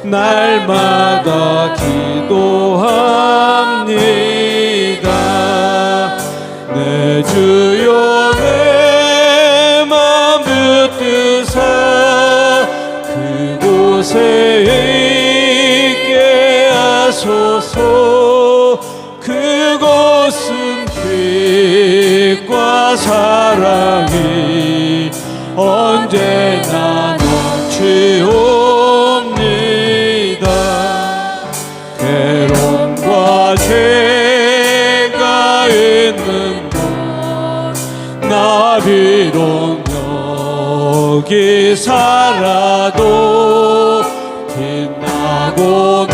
날마다 기도합니다. 내 주여 내 맘 붙드사 그곳에 있게 하소서. 그곳은 빛과 사랑이 언제나 넘치옵니다. 괴로움과 죄가 있는 곳 나 비록 여기 살아도 빛나고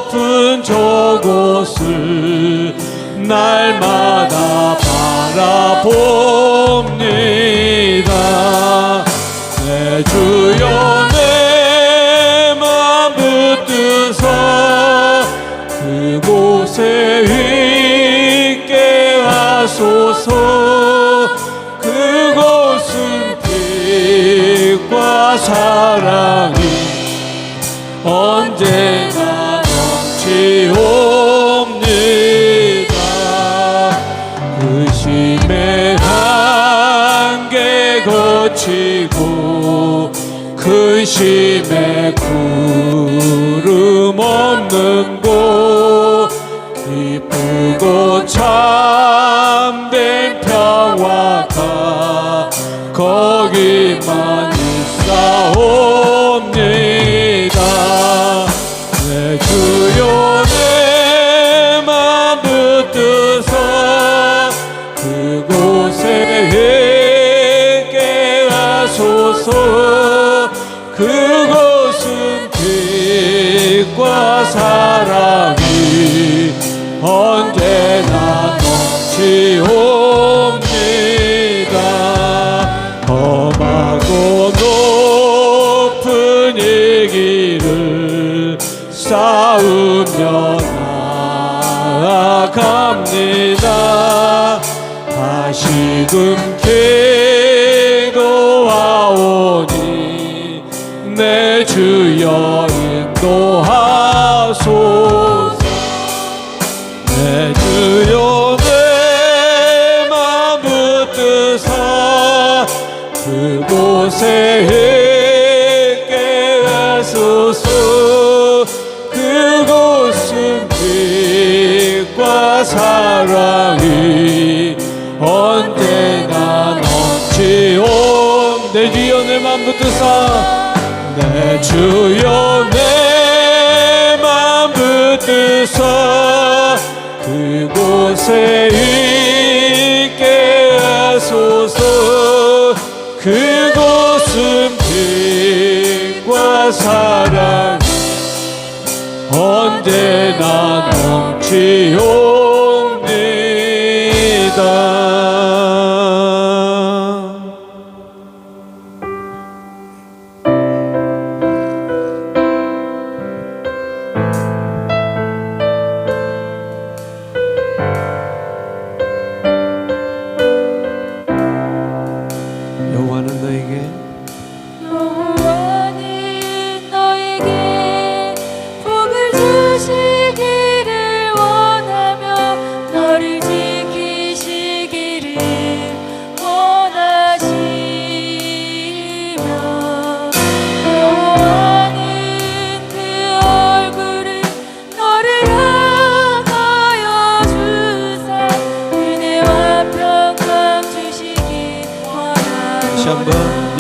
높은 저곳을 날마다 바라봅니다. 내 주여 내 맘 붙드사 그곳에 있게 하소서. 그곳은 빛과 사랑이 언제나 넘치옵니다. 의심의 한계 거치고 근심의 구름 없는 곳 기쁘고 참된 평화가 거기만 있사옵니다. 내 주여 내 맘 붙드사 그곳에 있게 하소서. 그곳은 빛과 사랑이 언제나 넘치옵니다. 험하고 높은 이 길을 싸우며 나아갑니다. 다시금 기도하오니 내 주여 인도하소서. 내 주여 내 맘 붙드사 그곳에 있게 하소서. 그곳은 빛과 사랑이 언제나 넘치옵. 내 주여 내 맘 붙드사 내 주여 내 맘 붙드사 그곳에 있게 하소서. 그곳은 빛과 사랑이 언제나 넘치옵니다.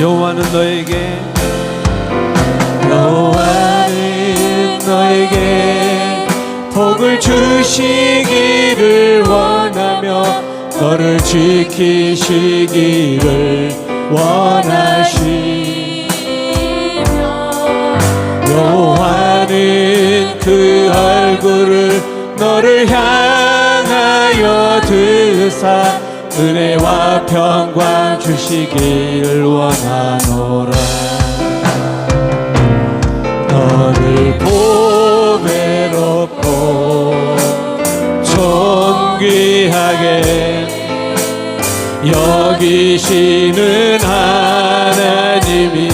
여호와는 너에게 복을 주시기를 원하며 너를 지키시기를 원하시며 여호와는 그 얼굴을 너를 향하여 드사 은혜와 평강 주시기를 원하노라. 너를 보배롭고 존귀하게 여기시는 하나님이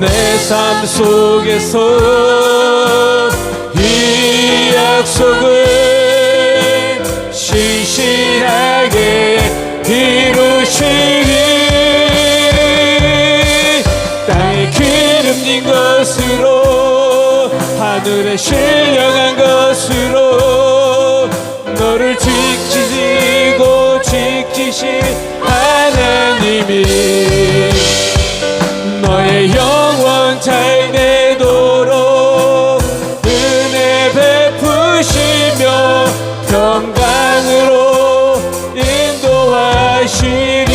내 삶 속에서 이 약속을 신실하게 이루시리. 땅에 기름진 것으로 하늘에 신령한 것으로 너를 지키시고 지키신 하나님이 너의 영원 잘 되도록 은혜 베푸시며 평강으로 인도하시리.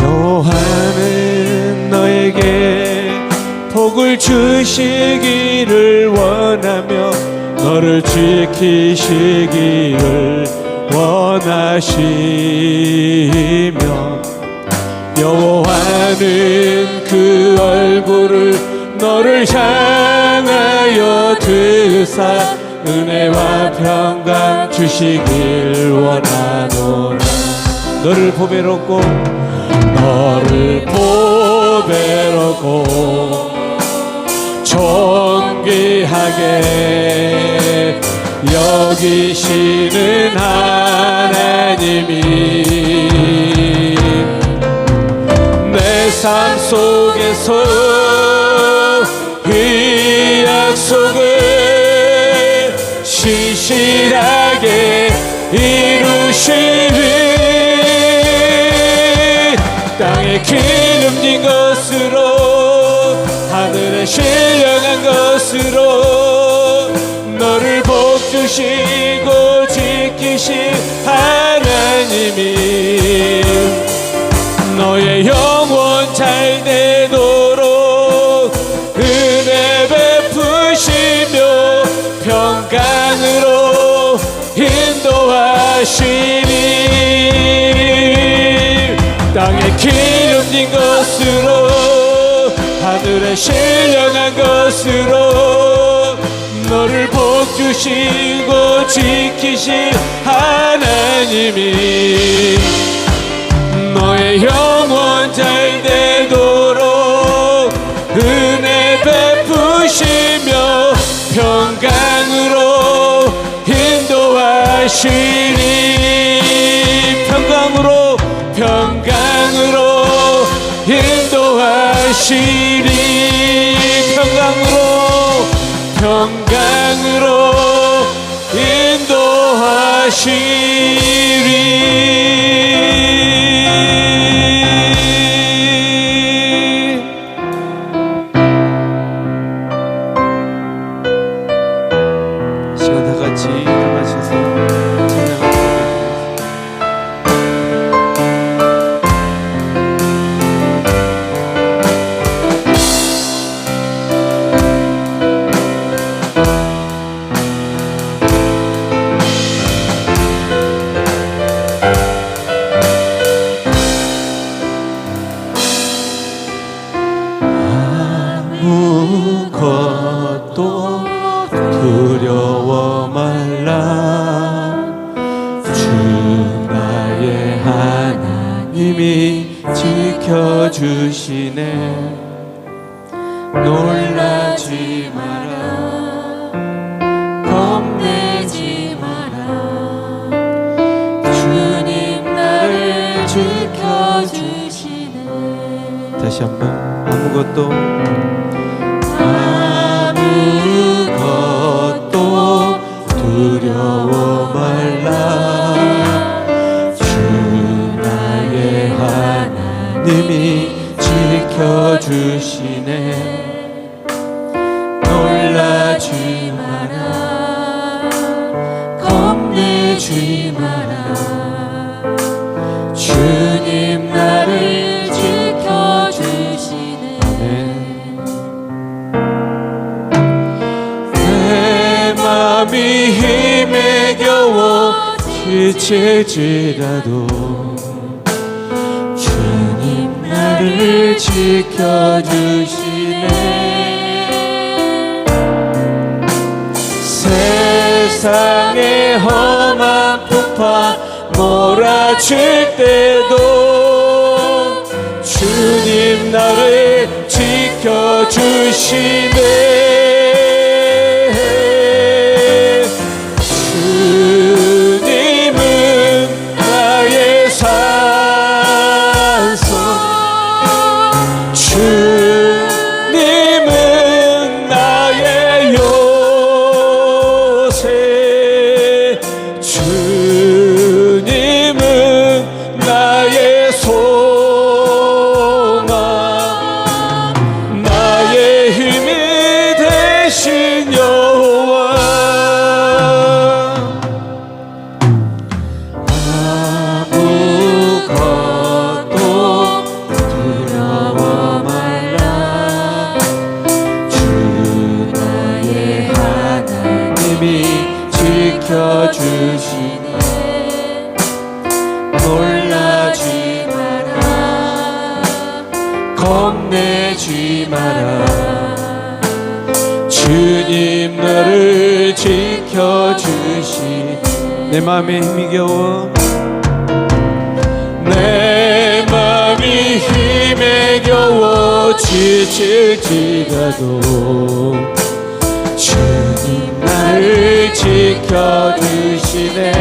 여호와는 너에게 복을 주시기를 원하며 너를 지키시기를 원하시며 여호와는 그 얼굴을 너를 향하여 드사 은혜와 평강 주시길 원하노라. 너를 보배롭고 존귀하게 여기시는 하나님이 내 삶 속에서 이 약속을 신실하게 이루시리. 땅에 기름진 것으로 하늘에 신령한 것으로 너를 복주시고 지키신 하나님이 너의 영원 잘 되도록 은혜 베푸시며 평강으로 인도하시니 땅에 기름진 것으로 하늘에 신령한 것으로 너를 복주시고 지키신 하나님이 너의 영원 잘 되도록 은혜 베푸시며 평강으로 인도하시니 평강으로 인도하시니 평강으로 인도하시리. 시간 다 같이 일어나셔서 찬양하시겠습니다. 아무것도 두려워 말라. 주 나의 하나님이 지켜주시네. 놀라지 마라, 겁내지 마라. 주님 나를 지켜주시네. 다시 한번 아무것도 두려워 말라. 주 나의 하나님이 지켜주시네. 놀라지 마라, 겁내지 마라. 주님 나를 지켜주시네. 마음이 힘에 겨워 지칠지라도 주님 나를 지켜주시네. 세상의 험한 풍파 몰아칠 때도 주님 나를 지켜주시네. 주님은 나의 산성, 주님은 나의 요새, 주님은 나의 소망, 나의 힘이 되신 여호와. 아무것도 두려워 말라. 주 나의 하나님이 지켜주시네. 놀라지 마라, 겁내지 마라. 주님 너를 지켜주시네. 내 마음에 힘이 겨워 내 맘이 힘에 겨워 지칠지라도 주님 나를 지켜주시네.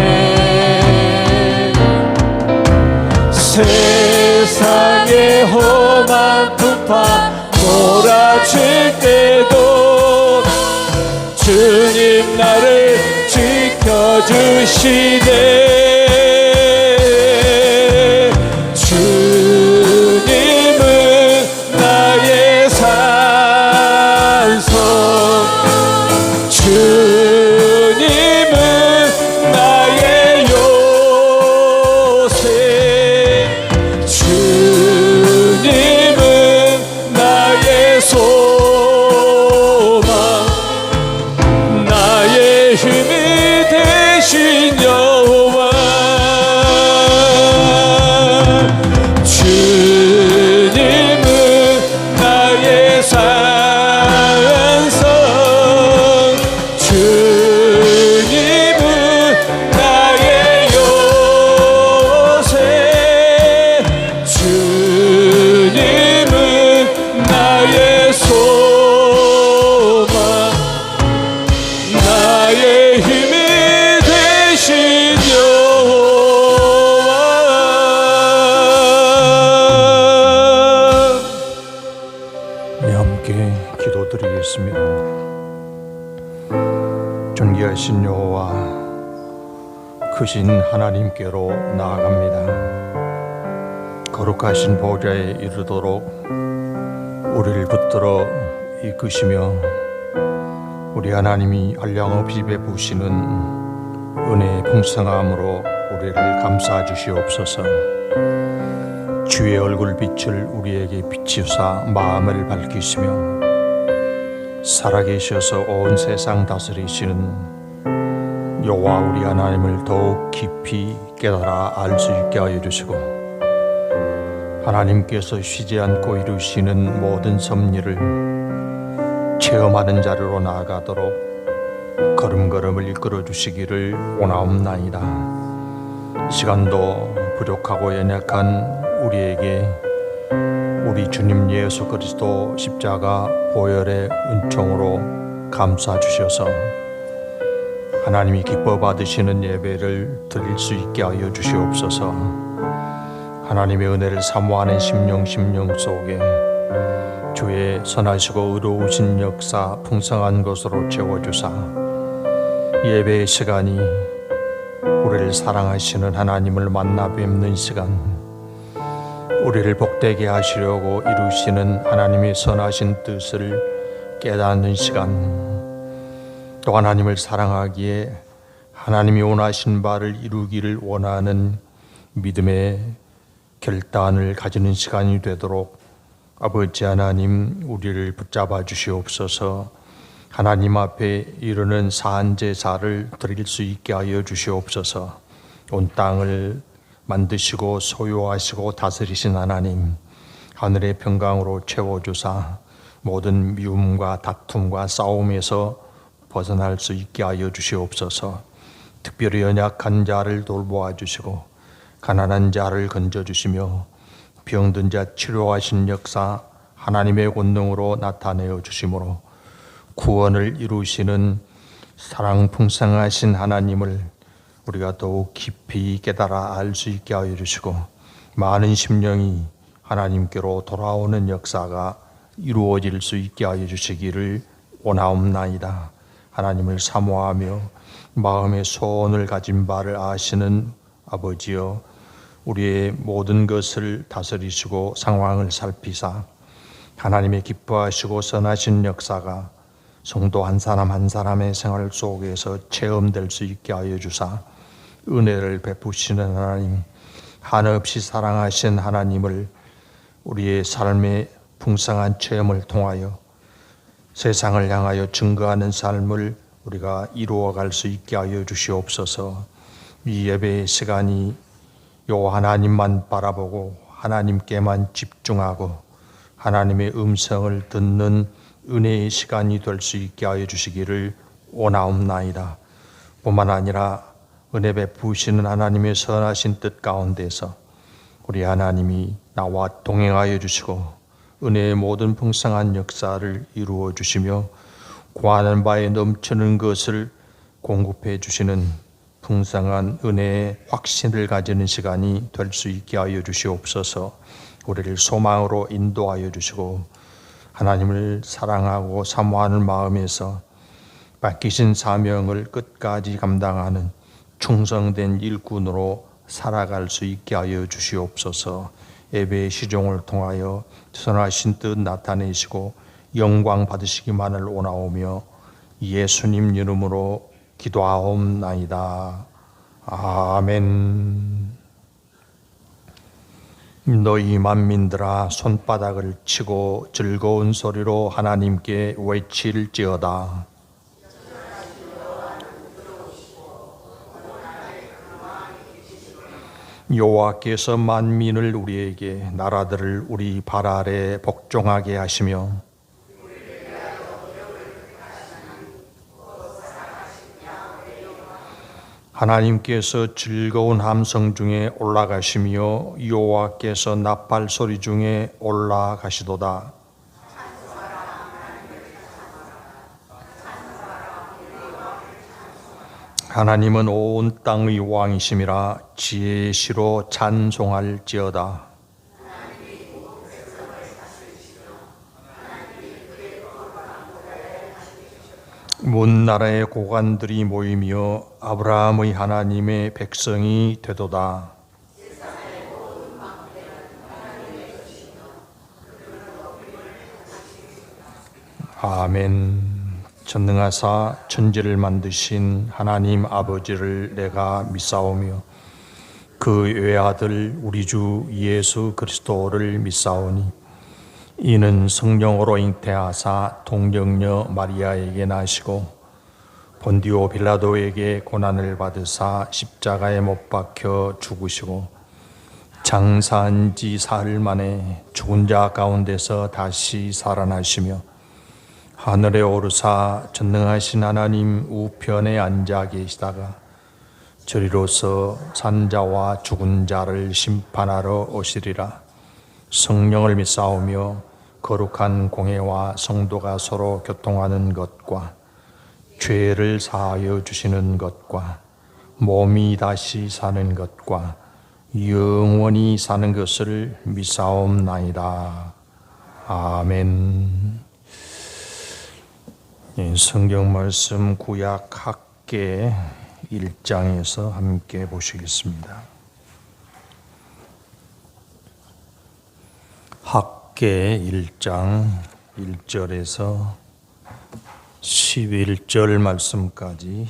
세상의 험한 풍파 몰아칠 때도 주님 나를 지켜주시네. 주님은 나의 산성, 주님은 나의 요새, 주님은 나의 소망, 나의 힘이 되신 여호와. 주님은 나의 산성, 주님은 나의 요새, 주님은 나의 소망, 나의 힘이 되신 여호와. 함께 기도드리겠습니다. 존귀하신 여호와, 크신 하나님께로 나아갑니다. 거룩하신 보좌에 이르도록 우리를 붙들어 이끄시며 우리 하나님이 한량없이 베푸시는 은혜의 풍성함으로 우리를 감싸 주시옵소서. 주의 얼굴빛을 우리에게 비추사 마음을 밝히시며 살아계셔서 온 세상 다스리시는 여호와 우리 하나님을 더욱 깊이 깨달아 알 수 있게 하여 주시고, 하나님께서 쉬지 않고 이루시는 모든 섭리를 체험하는 자리로 나아가도록 걸음걸음을 이끌어 주시기를 원하옵나이다. 시간도 부족하고 연약한 우리에게 우리 주님 예수 그리스도 십자가 보혈의 은총으로 감싸 주셔서 하나님이 기뻐 받으시는 예배를 드릴 수 있게 하여 주시옵소서. 하나님의 은혜를 사모하는 심령 속에 주의 선하시고 의로우신 역사 풍성한 것으로 채워주사 예배의 시간이 우리를 사랑하시는 하나님을 만나 뵙는 시간, 우리를 복되게 하시려고 이루시는 하나님의 선하신 뜻을 깨닫는 시간, 또 하나님을 사랑하기에 하나님이 원하신 바를 이루기를 원하는 믿음의 결단을 가지는 시간이 되도록 아버지 하나님 우리를 붙잡아 주시옵소서. 하나님 앞에 이르는 사한제사를 드릴 수 있게 하여 주시옵소서. 온 땅을 만드시고 소유하시고 다스리신 하나님, 하늘의 평강으로 채워주사 모든 미움과 다툼과 싸움에서 벗어날 수 있게 하여 주시옵소서. 특별히 연약한 자를 돌보아 주시고 가난한 자를 건져주시며 병든 자 치료하신 역사 하나님의 권능으로 나타내어 주심으로 구원을 이루시는 사랑 풍성하신 하나님을 우리가 더욱 깊이 깨달아 알 수 있게 하여 주시고 많은 심령이 하나님께로 돌아오는 역사가 이루어질 수 있게 하여 주시기를 원하옵나이다. 하나님을 사모하며 마음의 소원을 가진 바를 아시는 아버지여, 우리의 모든 것을 다스리시고 상황을 살피사 하나님의 기뻐하시고 선하신 역사가 성도 한 사람 한 사람의 생활 속에서 체험될 수 있게 하여 주사 은혜를 베푸시는 하나님, 한없이 사랑하신 하나님을 우리의 삶의 풍성한 체험을 통하여 세상을 향하여 증거하는 삶을 우리가 이루어갈 수 있게 하여 주시옵소서. 이 예배의 시간이 요 하나님만 바라보고 하나님께만 집중하고 하나님의 음성을 듣는 은혜의 시간이 될 수 있게 하여 주시기를 원하옵나이다. 뿐만 아니라 은혜 베푸시는 하나님의 선하신 뜻 가운데서 우리 하나님이 나와 동행하여 주시고 은혜의 모든 풍성한 역사를 이루어 주시며 구하는 바에 넘치는 것을 공급해 주시는 풍성한 은혜의 확신을 가지는 시간이 될 수 있게 하여 주시옵소서. 우리를 소망으로 인도하여 주시고 하나님을 사랑하고 사모하는 마음에서 맡기신 사명을 끝까지 감당하는 충성된 일꾼으로 살아갈 수 있게 하여 주시옵소서. 예배의 시종을 통하여 선하신 뜻 나타내시고 영광 받으시기만을 원하오며 예수님 이름으로 기도하옵나이다. 아멘. 너희 만민들아 손바닥을 치고 즐거운 소리로 하나님께 외칠지어다. 여호와께서 만민을 우리에게 나라들을 우리 발 아래 복종하게 하시며 하나님께서 즐거운 함성 중에 올라가시며 여호와께서 나팔 소리 중에 올라가시도다. 하나님은 온 땅의 왕이심이라 지혜의 시로 찬송할지어다. 문 나라의 고관들이 모이며 아브라함의 하나님의 백성이 되도다. 아멘. 전능하사 천지를 만드신 하나님 아버지를 내가 믿사오며 그 외아들 우리 주 예수 그리스도를 믿사오니 이는 성령으로 잉태하사 동정녀 마리아에게 나시고 본디오 빌라도에게 고난을 받으사 십자가에 못 박혀 죽으시고 장사한 지 사흘 만에 죽은 자 가운데서 다시 살아나시며 하늘에 오르사 전능하신 하나님 우편에 앉아 계시다가 저리로서 산자와 죽은 자를 심판하러 오시리라. 성령을 믿사오며 거룩한 공회와 성도가 서로 교통하는 것과 죄를 사하여 주시는 것과 몸이 다시 사는 것과 영원히 사는 것을 믿사옵나이다. 아멘. 성경 말씀 구약 학개 1장에서 함께 보시겠습니다. 학개 1장 1절에서 11절 말씀까지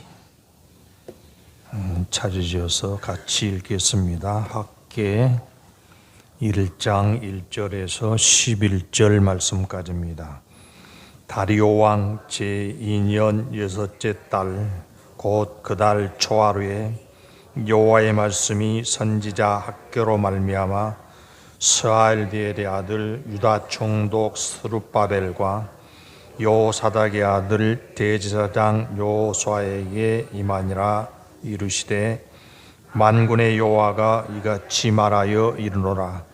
찾으셔서 같이 읽겠습니다. 학개 1장 1절에서 11절 말씀까지입니다. 다리오 왕 제2년 6째 달 곧 그 달 초하루에 여호와의 말씀이 선지자 학개로 말미암아 스알디엘의 아들 유다 총독 스룹바벨과 여호사닥의 아들 대제사장 여호수아에게 임하니라. 이르시되 만군의 여호와가 이같이 말하여 이르노라.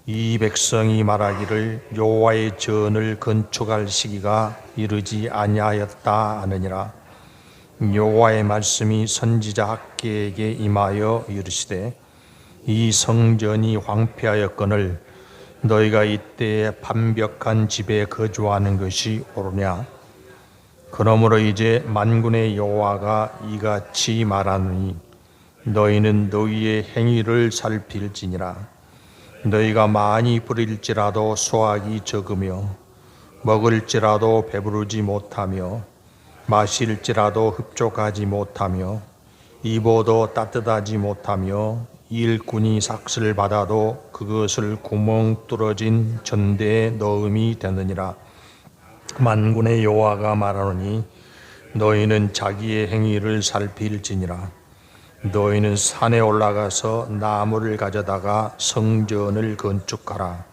이 백성이 말하기를 여호와의 전을 건축할 시기가 이르지 아니하였다 하느니라. 여호와의 말씀이 선지자 학개에게 임하여 이르시되 이 성전이 황폐하였거늘 너희가 이때에 반벽한 집에 거주하는 것이 옳으냐. 그러므로 이제 만군의 여호와가 이같이 말하노니 너희는 너희의 행위를 살필지니라. 너희가 많이 부릴지라도 수확이 적으며 먹을지라도 배부르지 못하며 마실지라도 흡족하지 못하며 입어도 따뜻하지 못하며 일꾼이 삭슬 받아도 그것을 구멍 뚫어진 전대에 넣음이 되느니라. 만군의 여호와가 말하노니 너희는 자기의 행위를 살필지니라. 너희는 산에 올라가서 나무를 가져다가 성전을 건축하라.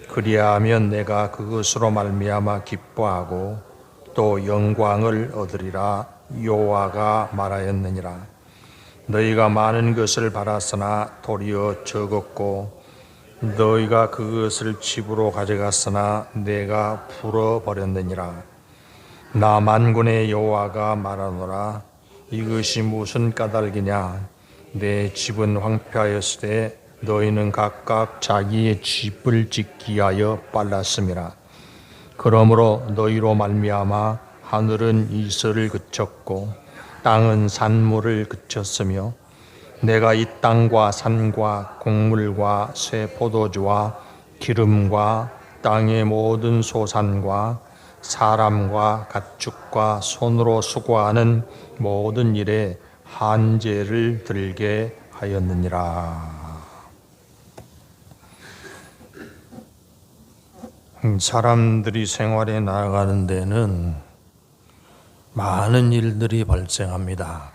그리하면 내가 그것으로 말미암아 기뻐하고 또 영광을 얻으리라. 여호와가 말하였느니라. 너희가 많은 것을 바랐으나 도리어 적었고 너희가 그것을 집으로 가져갔으나 내가 풀어버렸느니라. 나 만군의 여호와가 말하노라. 이것이 무슨 까닭이냐. 내 집은 황폐하였으되 너희는 각각 자기의 집을 짓기 위하여 빨랐음이라. 그러므로 너희로 말미암아 하늘은 이슬을 그쳤고 땅은 산물을 그쳤으며 내가 이 땅과 산과 곡물과 새 포도주와 기름과 땅의 모든 소산과 사람과 가축과 손으로 수고하는 모든 일에 한제를 들게 하였느니라. 사람들이 생활에 나아가는 데는 많은 일들이 발생합니다.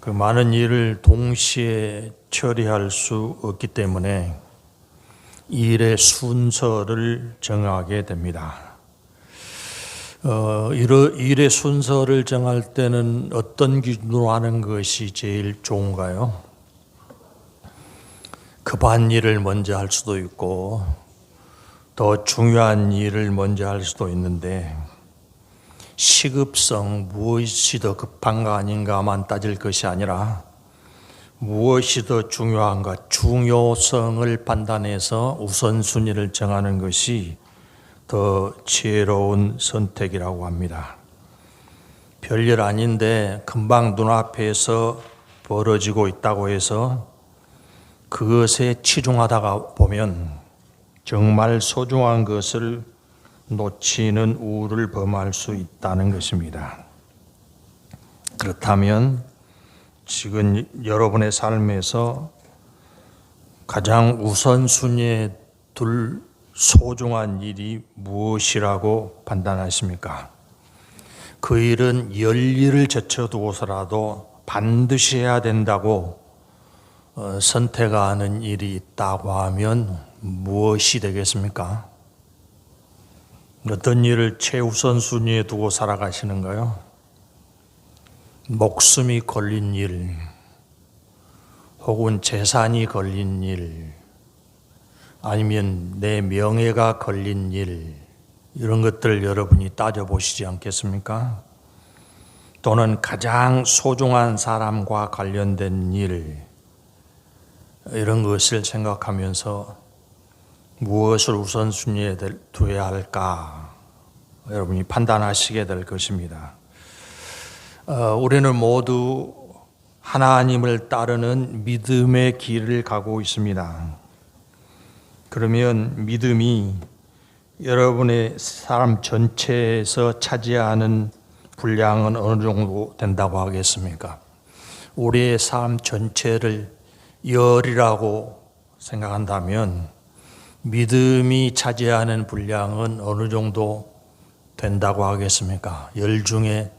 그 많은 일을 동시에 처리할 수 없기 때문에 일의 순서를 정하게 됩니다. 일의 순서를 정할 때는 어떤 기준으로 하는 것이 제일 좋은가요? 급한 일을 먼저 할 수도 있고 더 중요한 일을 먼저 할 수도 있는데 시급성, 무엇이 더 급한가 아닌가만 따질 것이 아니라 무엇이 더 중요한가, 중요성을 판단해서 우선순위를 정하는 것이 더 지혜로운 선택이라고 합니다. 별일 아닌데 금방 눈앞에서 벌어지고 있다고 해서 그것에 치중하다가 보면 정말 소중한 것을 놓치는 우를 범할 수 있다는 것입니다. 그렇다면 지금 여러분의 삶에서 가장 우선순위에 둘 소중한 일이 무엇이라고 판단하십니까? 그 일은 열일을 제쳐두고서라도 반드시 해야 된다고 선택하는 일이 있다고 하면 무엇이 되겠습니까? 어떤 일을 최우선순위에 두고 살아가시는가요? 목숨이 걸린 일, 혹은 재산이 걸린 일, 아니면 내 명예가 걸린 일, 이런 것들을 여러분이 따져보시지 않겠습니까? 또는 가장 소중한 사람과 관련된 일, 이런 것을 생각하면서 무엇을 우선순위에 두어야 할까 여러분이 판단하시게 될 것입니다. 우리는 모두 하나님을 따르는 믿음의 길을 가고 있습니다. 그러면 믿음이 여러분의 사람 전체에서 차지하는 분량은 어느 정도 된다고 하겠습니까? 우리의 삶 전체를 열이라고 생각한다면 믿음이 차지하는 분량은 어느 정도 된다고 하겠습니까? 열 중에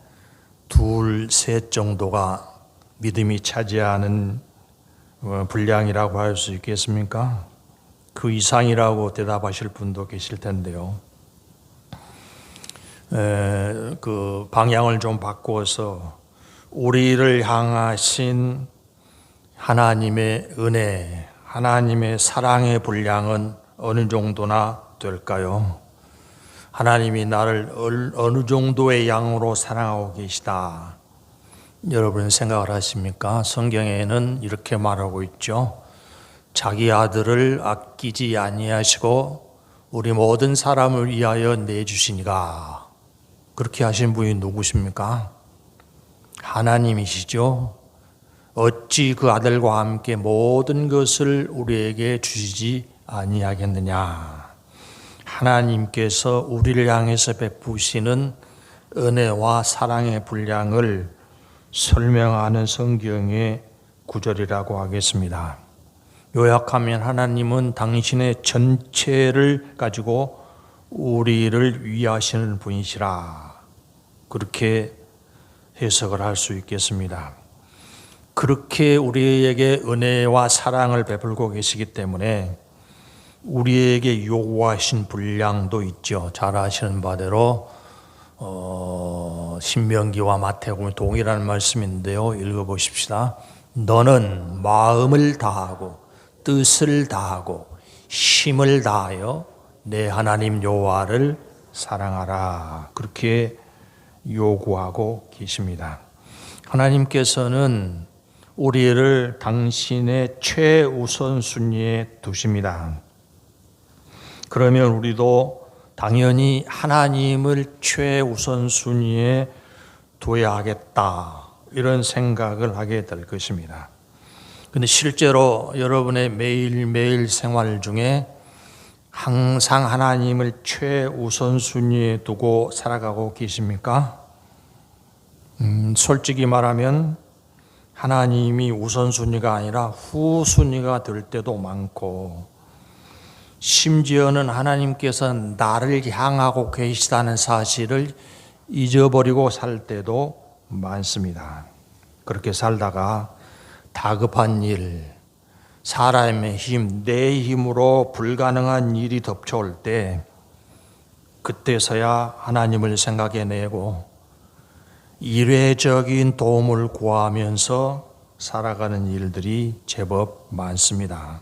둘, 셋 정도가 믿음이 차지하는 분량이라고 할 수 있겠습니까? 그 이상이라고 대답하실 분도 계실 텐데요. 그 방향을 좀 바꾸어서 우리를 향하신 하나님의 은혜, 하나님의 사랑의 분량은 어느 정도나 될까요? 하나님이 나를 어느 정도의 양으로 사랑하고 계시다. 여러분 생각을 하십니까? 성경에는 이렇게 말하고 있죠. 자기 아들을 아끼지 아니하시고 우리 모든 사람을 위하여 내주시니가. 그렇게 하신 분이 누구십니까? 하나님이시죠. 어찌 그 아들과 함께 모든 것을 우리에게 주시지 아니하겠느냐. 하나님께서 우리를 향해서 베푸시는 은혜와 사랑의 분량을 설명하는 성경의 구절이라고 하겠습니다. 요약하면 하나님은 당신의 전체를 가지고 우리를 위하시는 분이시라. 그렇게 해석을 할 수 있겠습니다. 그렇게 우리에게 은혜와 사랑을 베풀고 계시기 때문에 우리에게 요구하신 분량도 있죠. 잘 아시는 바대로 신명기와 마태복음이 동일한 말씀인데요. 읽어보십시다. 너는 마음을 다하고 뜻을 다하고 힘을 다하여 내 하나님 여호와를 사랑하라. 그렇게 요구하고 계십니다. 하나님께서는 우리를 당신의 최우선순위에 두십니다. 그러면 우리도 당연히 하나님을 최우선순위에 둬야 하겠다. 이런 생각을 하게 될 것입니다. 근데 실제로 여러분의 매일매일 생활 중에 항상 하나님을 최우선순위에 두고 살아가고 계십니까? 솔직히 말하면 하나님이 우선순위가 아니라 후순위가 될 때도 많고, 심지어는 하나님께서 나를 향하고 계시다는 사실을 잊어버리고 살 때도 많습니다. 그렇게 살다가 다급한 일, 사람의 힘, 내 힘으로 불가능한 일이 덮쳐올 때 그때서야 하나님을 생각해내고 일회적인 도움을 구하면서 살아가는 일들이 제법 많습니다.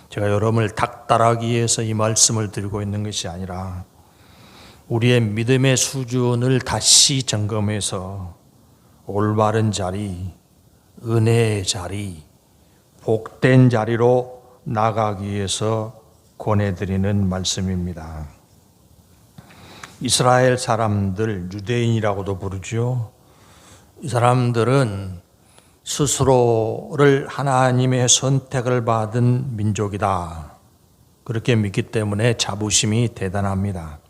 제가 여러분을 닥달하기 위해서 이 말씀을 드리고 있는 것이 아니라 우리의 믿음의 수준을 다시 점검해서 올바른 자리, 은혜의 자리, 복된 자리로 나가기 위해서 권해드리는 말씀입니다. 이스라엘 사람들, 유대인이라고도 부르죠. 이 사람들은 스스로를 하나님의 선택을 받은 민족이다. 그렇게 믿기 때문에 자부심이 대단합니다.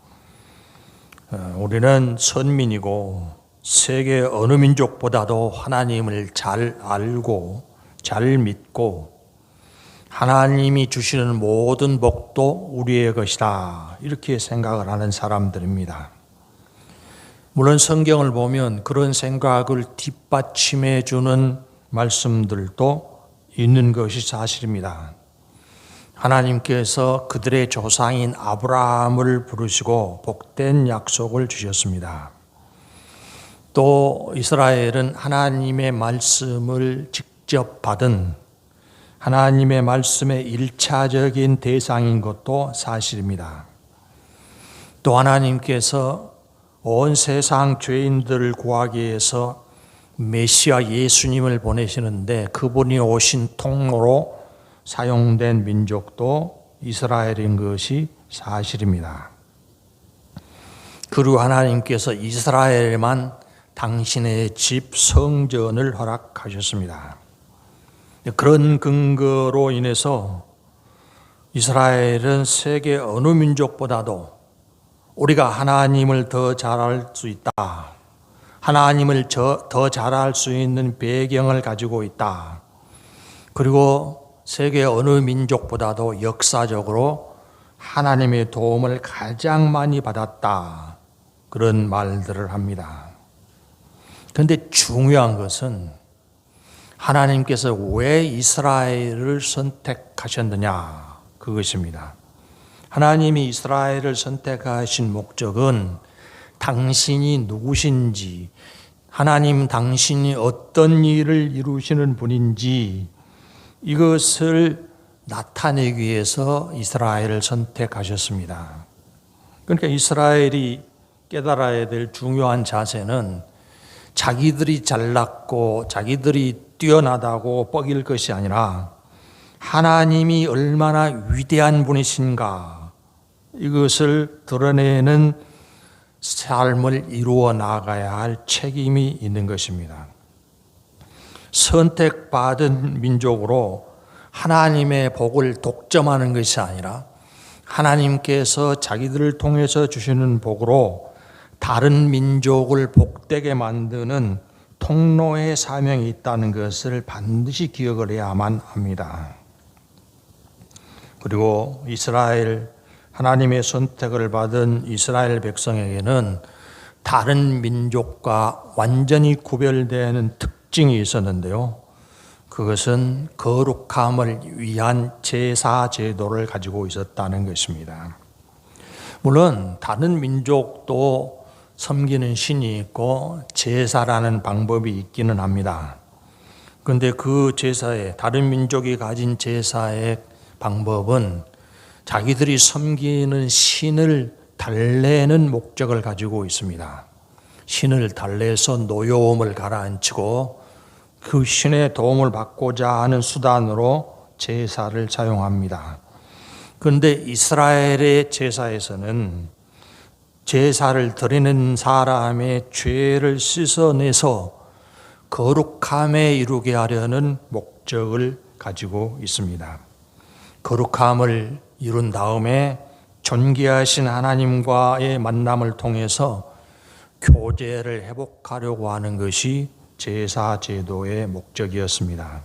우리는 선민이고 세계 어느 민족보다도 하나님을 잘 알고 잘 믿고 하나님이 주시는 모든 복도 우리의 것이다. 이렇게 생각을 하는 사람들입니다. 물론 성경을 보면 그런 생각을 뒷받침해 주는 말씀들도 있는 것이 사실입니다. 하나님께서 그들의 조상인 아브라함을 부르시고 복된 약속을 주셨습니다. 또 이스라엘은 하나님의 말씀을 직접 받은 하나님의 말씀의 일차적인 대상인 것도 사실입니다. 또 하나님께서 온 세상 죄인들을 구하기 위해서 메시아 예수님을 보내시는데 그분이 오신 통로로 사용된 민족도 이스라엘인 것이 사실입니다. 그리고 하나님께서 이스라엘만 당신의 집 성전을 허락하셨습니다. 그런 근거로 인해서 이스라엘은 세계 어느 민족보다도 우리가 하나님을 더 잘할 수 있다. 하나님을 더 잘할 수 있는 배경을 가지고 있다. 그리고 세계 어느 민족보다도 역사적으로 하나님의 도움을 가장 많이 받았다. 그런 말들을 합니다. 그런데 중요한 것은 하나님께서 왜 이스라엘을 선택하셨느냐, 그것입니다. 하나님이 이스라엘을 선택하신 목적은 당신이 누구신지, 하나님 당신이 어떤 일을 이루시는 분인지 이것을 나타내기 위해서 이스라엘을 선택하셨습니다. 그러니까 이스라엘이 깨달아야 될 중요한 자세는 자기들이 잘났고 자기들이 뛰어나다고 뻐길 것이 아니라 하나님이 얼마나 위대한 분이신가 이것을 드러내는 삶을 이루어 나가야 할 책임이 있는 것입니다. 선택받은 민족으로 하나님의 복을 독점하는 것이 아니라 하나님께서 자기들을 통해서 주시는 복으로 다른 민족을 복되게 만드는 통로의 사명이 있다는 것을 반드시 기억을 해야만 합니다. 그리고 이스라엘 하나님의 선택을 받은 이스라엘 백성에게는 다른 민족과 완전히 구별되는 특징이 있었는데요. 그것은 거룩함을 위한 제사 제도를 가지고 있었다는 것입니다. 물론 다른 민족도 섬기는 신이 있고 제사라는 방법이 있기는 합니다. 그런데 그 제사에 다른 민족이 가진 제사의 방법은 자기들이 섬기는 신을 달래는 목적을 가지고 있습니다. 신을 달래서 노여움을 가라앉히고 그 신의 도움을 받고자 하는 수단으로 제사를 사용합니다. 그런데 이스라엘의 제사에서는 제사를 드리는 사람의 죄를 씻어내서 거룩함에 이르게 하려는 목적을 가지고 있습니다. 거룩함을 이룬 다음에 존귀하신 하나님과의 만남을 통해서 교제를 회복하려고 하는 것이 제사 제도의 목적이었습니다.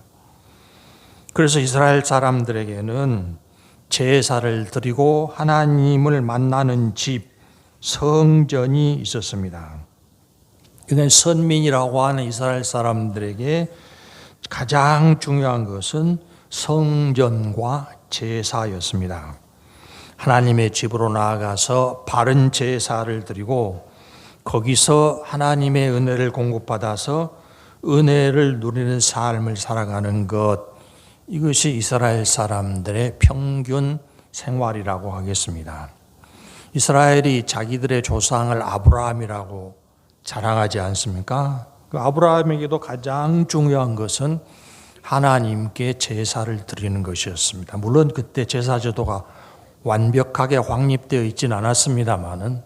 그래서 이스라엘 사람들에게는 제사를 드리고 하나님을 만나는 집, 성전이 있었습니다. 그러니까 선민이라고 하는 이스라엘 사람들에게 가장 중요한 것은 성전과 제사였습니다. 하나님의 집으로 나아가서 바른 제사를 드리고 거기서 하나님의 은혜를 공급받아서 은혜를 누리는 삶을 살아가는 것, 이것이 이스라엘 사람들의 평균 생활이라고 하겠습니다. 이스라엘이 자기들의 조상을 아브라함이라고 자랑하지 않습니까? 그 아브라함에게도 가장 중요한 것은 하나님께 제사를 드리는 것이었습니다. 물론 그때 제사 제도가 완벽하게 확립되어 있지는 않았습니다만은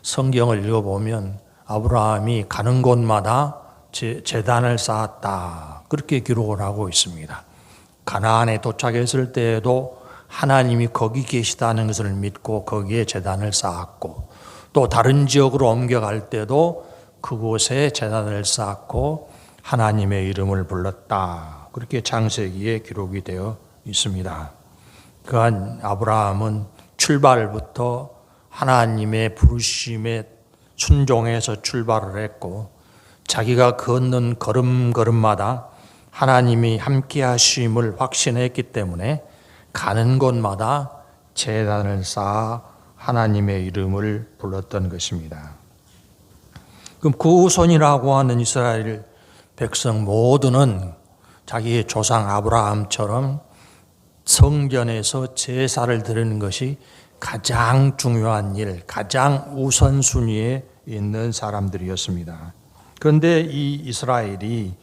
성경을 읽어보면 아브라함이 가는 곳마다 제단을 쌓았다, 그렇게 기록을 하고 있습니다. 가나안에 도착했을 때에도 하나님이 거기 계시다는 것을 믿고 거기에 제단을 쌓았고, 또 다른 지역으로 옮겨갈 때도 그곳에 제단을 쌓고 하나님의 이름을 불렀다, 그렇게 창세기에 기록이 되어 있습니다. 그한 아브라함은 출발부터 하나님의 부르심에 순종해서 출발을 했고, 자기가 걷는 걸음걸음마다 하나님이 함께 하심을 확신했기 때문에 가는 곳마다 제단을 쌓아 하나님의 이름을 불렀던 것입니다. 그럼 그 후손이라고 하는 이스라엘 백성 모두는 자기의 조상 아브라함처럼 성전에서 제사를 드리는 것이 가장 중요한 일, 가장 우선순위에 있는 사람들이었습니다. 그런데 이 이스라엘이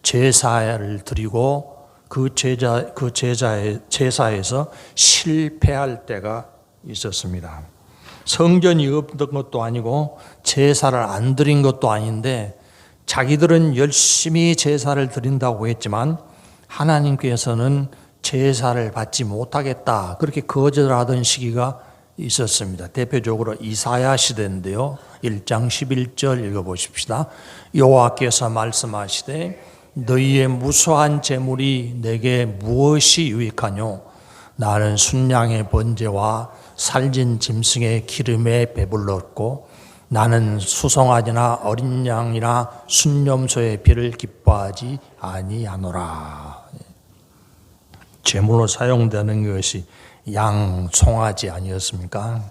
제사를 드리고 그 제사에서 실패할 때가 있었습니다. 성전이 없던 것도 아니고 제사를 안 드린 것도 아닌데 자기들은 열심히 제사를 드린다고 했지만 하나님께서는 제사를 받지 못하겠다, 그렇게 거절하던 시기가 있었습니다. 대표적으로 이사야 시대인데요. 1장 11절 읽어보십시다. 여호와께서 말씀하시되 너희의 무수한 재물이 내게 무엇이 유익하뇨? 나는 순양의 번제와 살진 짐승의 기름에 배불렀고 나는 수송아지나 어린 양이나 순염소의 피를 기뻐하지 아니하노라. 제물로 사용되는 것이 양, 송아지 아니었습니까?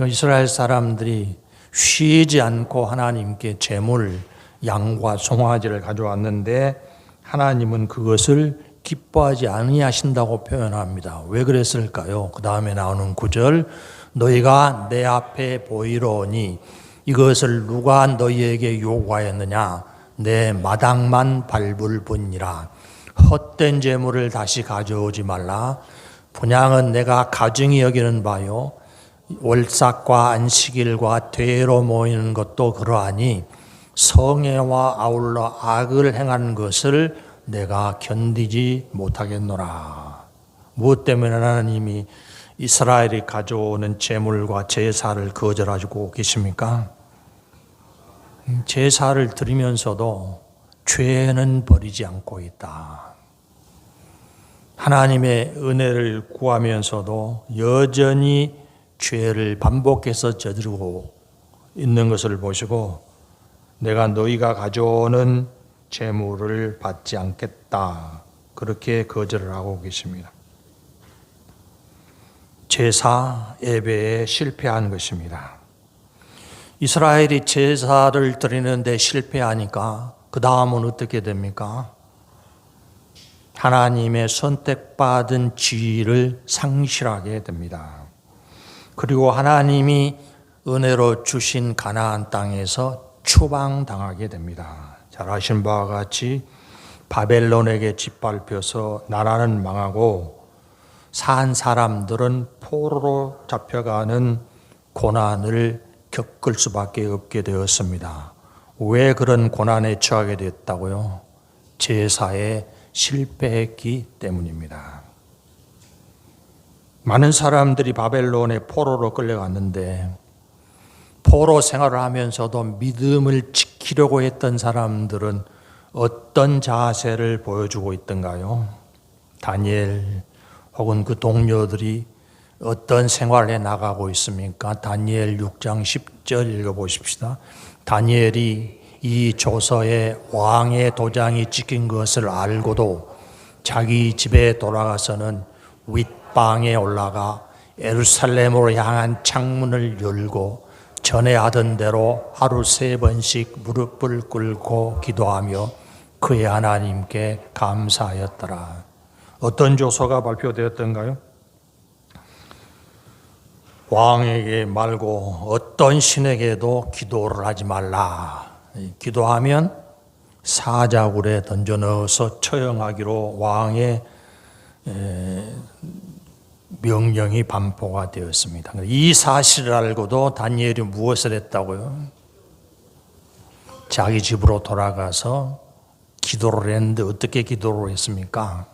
이스라엘 사람들이 쉬지 않고 하나님께 제물, 양과 송아지를 가져왔는데 하나님은 그것을 기뻐하지 아니하신다고 표현합니다. 왜 그랬을까요? 그 다음에 나오는 9절, 너희가 내 앞에 보이로니 이것을 누가 너희에게 요구하였느냐? 내 마당만 밟을 뿐이라. 헛된 재물을 다시 가져오지 말라. 분향은 내가 가증히 여기는 바요, 월삭과 안식일과 대회로 모이는 것도 그러하니 성애와 아울러 악을 행하는 것을 내가 견디지 못하겠노라. 무엇 때문에 하나님이 이스라엘이 가져오는 제물과 제사를 거절하고 계십니까? 제사를 드리면서도 죄는 버리지 않고 있다. 하나님의 은혜를 구하면서도 여전히 죄를 반복해서 저지르고 있는 것을 보시고 내가 너희가 가져오는 제물을 받지 않겠다. 그렇게 거절을 하고 계십니다. 제사 예배에 실패한 것입니다. 이스라엘이 제사를 드리는데 실패하니까 그 다음은 어떻게 됩니까? 하나님의 선택받은 지위를 상실하게 됩니다. 그리고 하나님이 은혜로 주신 가나안 땅에서 추방당하게 됩니다. 잘 아시는 바와 같이 바벨론에게 짓밟혀서 나라는 망하고 산 사람들은 포로로 잡혀가는 고난을 겪을 수밖에 없게 되었습니다. 왜 그런 고난에 처하게 됐다고요? 제사에 실패했기 때문입니다. 많은 사람들이 바벨론의 포로로 끌려갔는데 포로 생활을 하면서도 믿음을 지키려고 했던 사람들은 어떤 자세를 보여주고 있던가요? 다니엘 혹은 그 동료들이 어떤 생활에 나가고 있습니까? 다니엘 6장 10절 읽어보십시다. 다니엘이 이 조서에 왕의 도장이 찍힌 것을 알고도 자기 집에 돌아가서는 윗방에 올라가 예루살렘으로 향한 창문을 열고 전에 하던 대로 하루 3번씩 무릎을 꿇고 기도하며 그의 하나님께 감사하였더라. 어떤 조서가 발표되었던가요? 왕에게 말고 어떤 신에게도 기도를 하지 말라. 기도하면 사자굴에 던져 넣어서 처형하기로 왕의 명령이 반포가 되었습니다. 이 사실을 알고도 다니엘이 무엇을 했다고요? 자기 집으로 돌아가서 기도를 했는데 어떻게 기도를 했습니까?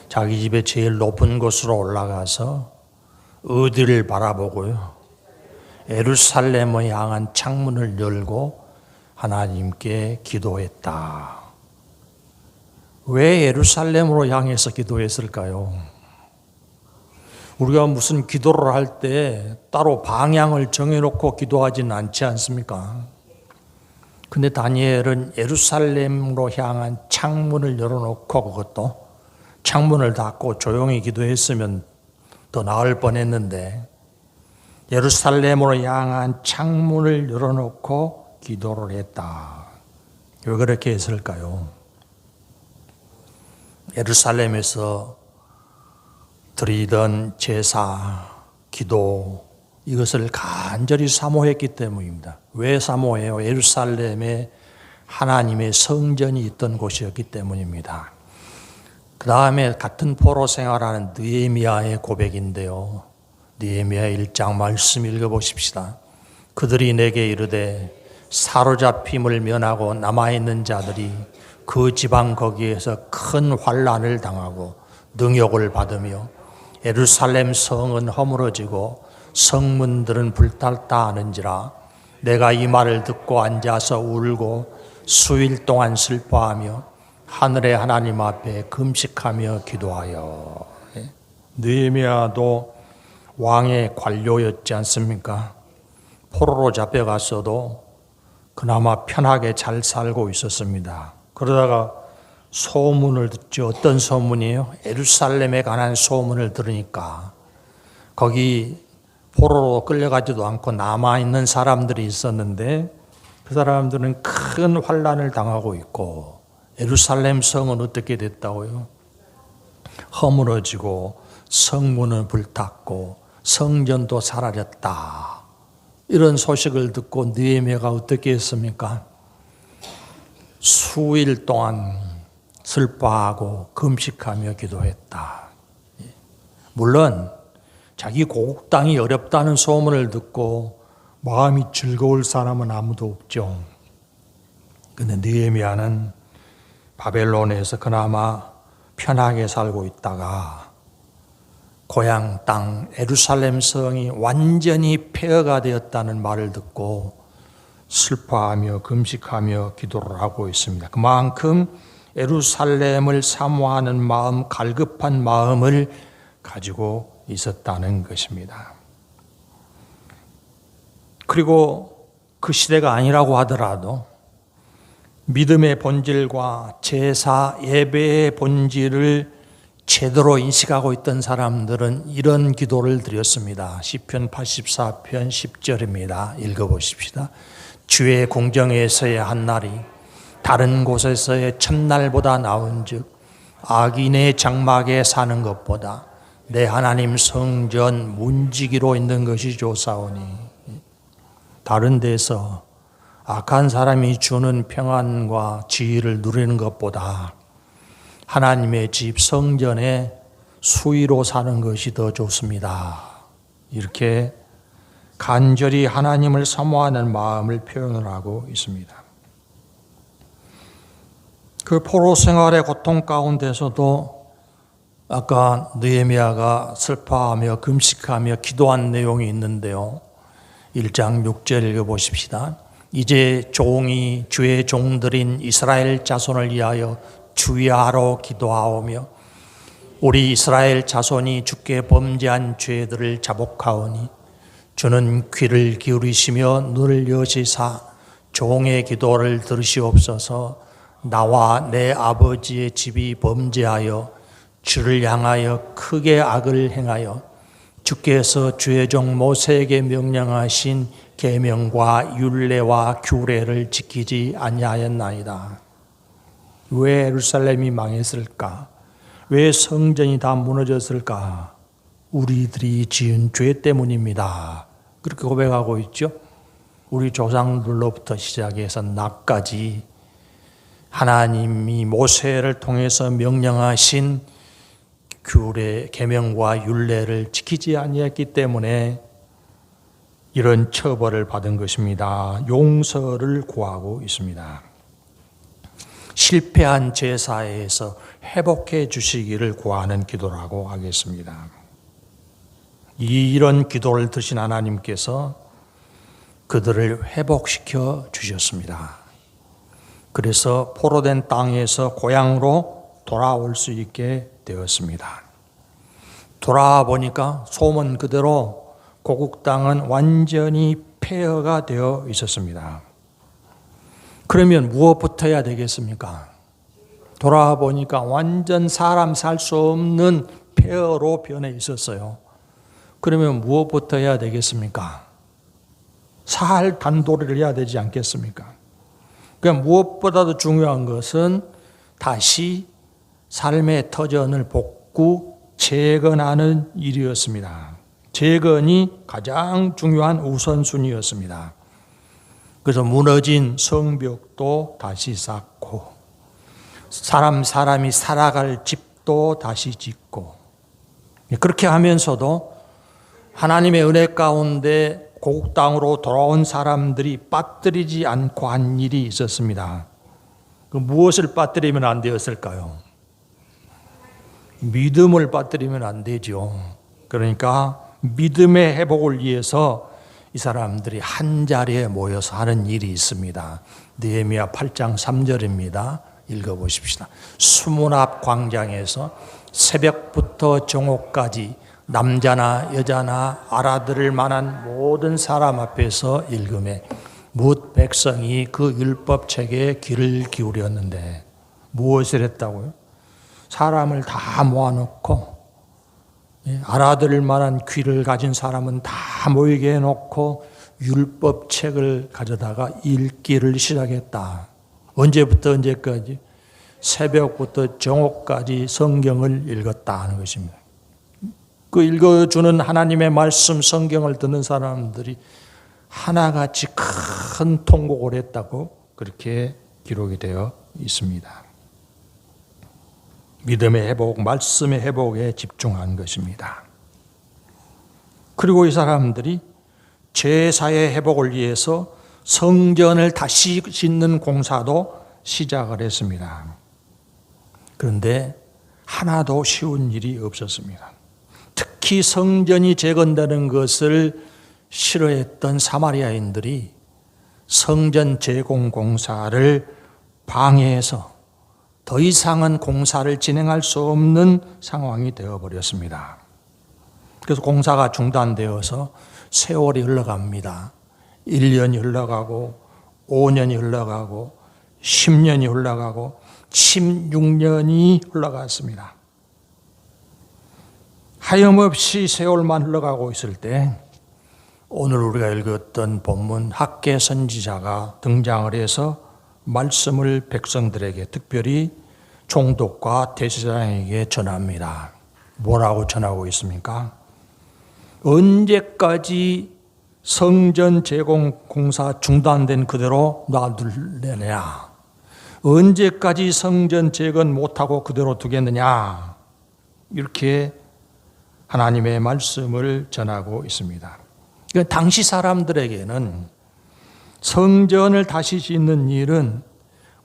자기 집의 제일 높은 곳으로 올라가서 어디를 바라보고요? 예루살렘을 향한 창문을 열고 하나님께 기도했다. 왜 예루살렘으로 향해서 기도했을까요? 우리가 무슨 기도를 할 때 따로 방향을 정해놓고 기도하지는 않지 않습니까? 근데 다니엘은 예루살렘으로 향한 창문을 열어놓고 그것도 창문을 닫고 조용히 기도했으면 더 나을 뻔했는데 예루살렘으로 향한 창문을 열어놓고 기도를 했다. 왜 그렇게 했을까요? 예루살렘에서 드리던 제사, 기도 이것을 간절히 사모했기 때문입니다. 왜 사모해요? 예루살렘에 하나님의 성전이 있던 곳이었기 때문입니다. 그 다음에 같은 포로 생활하는 느헤미야의 고백인데요. 느헤미야 1장 말씀 읽어보십시다. 그들이 내게 이르되 사로잡힘을 면하고 남아있는 자들이 그 지방 거기에서 큰 환난을 당하고 능욕을 받으며 예루살렘 성은 허물어지고 성문들은 불탔다 하는지라 내가 이 말을 듣고 앉아서 울고 수일 동안 슬퍼하며 하늘의 하나님 앞에 금식하며 기도하여. 느헤미야도 왕의 관료였지 않습니까? 포로로 잡혀갔어도 그나마 편하게 잘 살고 있었습니다. 그러다가 소문을 듣죠. 어떤 소문이에요? 예루살렘에 관한 소문을 들으니까 거기 포로로 끌려가지도 않고 남아있는 사람들이 있었는데 그 사람들은 큰 환난을 당하고 있고 예루살렘 성은 어떻게 됐다고요? 허물어지고 성문은 불탔고 성전도 사라졌다. 이런 소식을 듣고 느헤미야가 어떻게 했습니까? 수일 동안 슬퍼하고 금식하며 기도했다. 물론 자기 고국 땅이 어렵다는 소문을 듣고 마음이 즐거울 사람은 아무도 없죠. 그런데 느헤미야는 바벨론에서 그나마 편하게 살고 있다가 고향 땅 예루살렘 성이 완전히 폐허가 되었다는 말을 듣고 슬퍼하며 금식하며 기도를 하고 있습니다. 그만큼 예루살렘을 사모하는 마음, 갈급한 마음을 가지고 있었다는 것입니다. 그리고 그 시대가 아니라고 하더라도 믿음의 본질과 제사 예배의 본질을 제대로 인식하고 있던 사람들은 이런 기도를 드렸습니다. 시편 84편 10절입니다. 읽어보십시다. 주의 궁정에서의 한 날이 다른 곳에서의 첫날보다 나은즉 악인의 장막에 사는 것보다 내 하나님 성전 문지기로 있는 것이 좋사오니. 다른 데서 악한 사람이 주는 평안과 지혜를 누리는 것보다 하나님의 집 성전에 수위로 사는 것이 더 좋습니다. 이렇게 간절히 하나님을 사모하는 마음을 표현을 하고 있습니다. 그 포로 생활의 고통 가운데서도 아까 느헤미야가 슬퍼하며 금식하며 기도한 내용이 있는데요. 1장 6절 읽어보십시다. 이제 종이 주의 종들인 이스라엘 자손을 위하여 주의하러 기도하오며 우리 이스라엘 자손이 주께 범죄한 죄들을 자복하오니 주는 귀를 기울이시며 눈을 여시사 종의 기도를 들으시옵소서. 나와 내 아버지의 집이 범죄하여 주를 향하여 크게 악을 행하여 주께서 주의 종 모세에게 명령하신 계명과 율례와 규례를 지키지 아니하였나이다. 왜 예루살렘이 망했을까? 왜 성전이 다 무너졌을까? 우리들이 지은 죄 때문입니다. 그렇게 고백하고 있죠. 우리 조상들로부터 시작해서 나까지 하나님이 모세를 통해서 명령하신 규례, 계명과 율례를 지키지 아니했기 때문에 이런 처벌을 받은 것입니다. 용서를 구하고 있습니다. 실패한 제사에서 회복해 주시기를 구하는 기도라고 하겠습니다. 이런 기도를 드신 하나님께서 그들을 회복시켜 주셨습니다. 그래서 포로된 땅에서 고향으로 돌아올 수 있게 되었습니다. 돌아와 보니까 소문 그대로 고국 땅은 완전히 폐허가 되어 있었습니다. 그러면 무엇부터 해야 되겠습니까? 돌아와 보니까 완전 사람 살 수 없는 폐허로 변해 있었어요. 그러면 무엇부터 해야 되겠습니까? 살 단도리를 해야 되지 않겠습니까? 그러니까 무엇보다도 중요한 것은 다시 삶의 터전을 복구, 재건하는 일이었습니다. 재건이 가장 중요한 우선순위였습니다. 그래서 무너진 성벽도 다시 쌓고 사람이 살아갈 집도 다시 짓고 그렇게 하면서도 하나님의 은혜 가운데 고국 땅으로 돌아온 사람들이 빠뜨리지 않고 한 일이 있었습니다. 그 무엇을 빠뜨리면 안 되었을까요? 믿음을 빠뜨리면 안 되죠. 그러니까 믿음의 회복을 위해서 이 사람들이 한 자리에 모여서 하는 일이 있습니다. 느헤미야 8장 3절입니다. 읽어보십시다. 수문 앞 광장에서 새벽부터 정오까지 남자나 여자나 알아들을 만한 모든 사람 앞에서 읽음에 뭇 백성이 그 율법책에 귀를 기울였는데 무엇을 했다고요? 사람을 다 모아놓고 알아들을 만한 귀를 가진 사람은 다 모이게 해놓고 율법책을 가져다가 읽기를 시작했다. 언제부터 언제까지? 새벽부터 정오까지 성경을 읽었다 하는 것입니다. 그 읽어주는 하나님의 말씀 성경을 듣는 사람들이 하나같이 큰 통곡을 했다고 그렇게 기록이 되어 있습니다. 믿음의 회복, 말씀의 회복에 집중한 것입니다. 그리고 이 사람들이 제사의 회복을 위해서 성전을 다시 짓는 공사도 시작을 했습니다. 그런데 하나도 쉬운 일이 없었습니다. 특히 성전이 재건되는 것을 싫어했던 사마리아인들이 성전 재공 공사를 방해해서 더 이상은 공사를 진행할 수 없는 상황이 되어버렸습니다. 그래서 공사가 중단되어서 세월이 흘러갑니다. 1년이 흘러가고 5년이 흘러가고 10년이 흘러가고 16년이 흘러갔습니다. 하염없이 세월만 흘러가고 있을 때 오늘 우리가 읽었던 본문 학개 선지자가 등장을 해서 말씀을 백성들에게 특별히 총독과 대제사장에게 전합니다. 뭐라고 전하고 있습니까? 언제까지 성전 재공 공사 중단된 그대로 놔둘래냐? 언제까지 성전 재건 못하고 그대로 두겠느냐? 이렇게 하나님의 말씀을 전하고 있습니다. 그러니까 당시 사람들에게는 성전을 다시 짓는 일은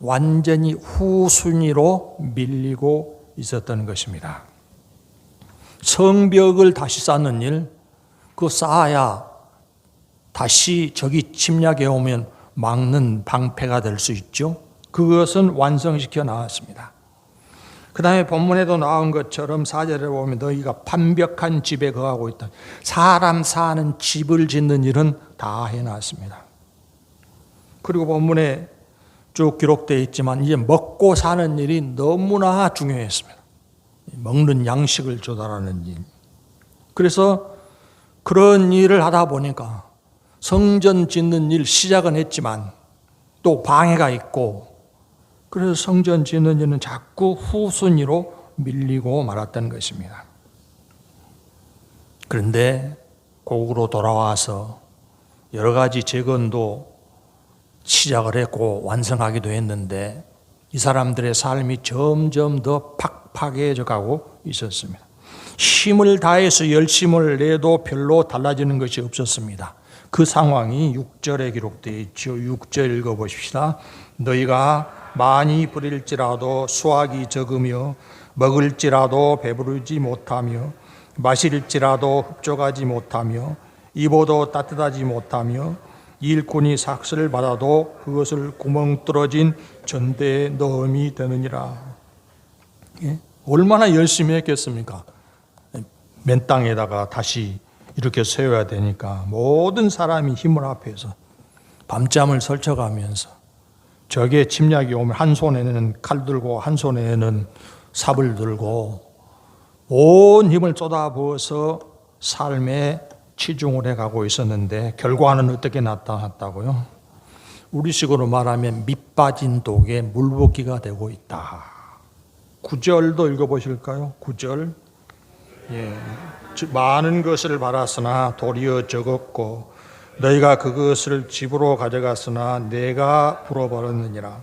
완전히 후순위로 밀리고 있었던 것입니다. 성벽을 다시 쌓는 일, 그거 쌓아야 다시 적이 침략해 오면 막는 방패가 될 수 있죠. 그것은 완성시켜 나왔습니다. 그 다음에 본문에도 나온 것처럼 4절에 보면 너희가 판벽한 집에 거하고 있다. 사람 사는 집을 짓는 일은 다 해놨습니다. 그리고 본문에 쭉 기록되어 있지만 이제 먹고 사는 일이 너무나 중요했습니다. 먹는 양식을 조달하는 일. 그래서 그런 일을 하다 보니까 성전 짓는 일 시작은 했지만 또 방해가 있고 그래서 성전 짓는 일은 자꾸 후순위로 밀리고 말았던 것입니다. 그런데 고국으로 돌아와서 여러 가지 재건도 시작을 했고 완성하기도 했는데 이 사람들의 삶이 점점 더 팍팍해져 가고 있었습니다. 힘을 다해서 열심을 내도 별로 달라지는 것이 없었습니다. 그 상황이 6절에 기록되어 있죠. 6절 읽어보십시다. 너희가 많이 부릴지라도 수확이 적으며 먹을지라도 배부르지 못하며 마실지라도 흡족하지 못하며 입어도 따뜻하지 못하며 일꾼이 삭슬을 받아도 그것을 구멍 뚫어진 전대에 넣음이 되느니라. 예? 얼마나 열심히 했겠습니까? 맨 땅에다가 다시 이렇게 세워야 되니까 모든 사람이 힘을 합해서 밤잠을 설쳐가면서 적의 침략이 오면 한 손에는 칼 들고 한 손에는 삽을 들고 온 힘을 쏟아부어서 삶에 치중을 해가고 있었는데 결과는 어떻게 나타났다고요? 우리식으로 말하면 밑 빠진 독에 물붓기가 되고 있다. 9절도 읽어보실까요? 9절. 예. 많은 것을 바랐으나 도리어 적었고 너희가 그것을 집으로 가져갔으나 내가 불어버렸느니라.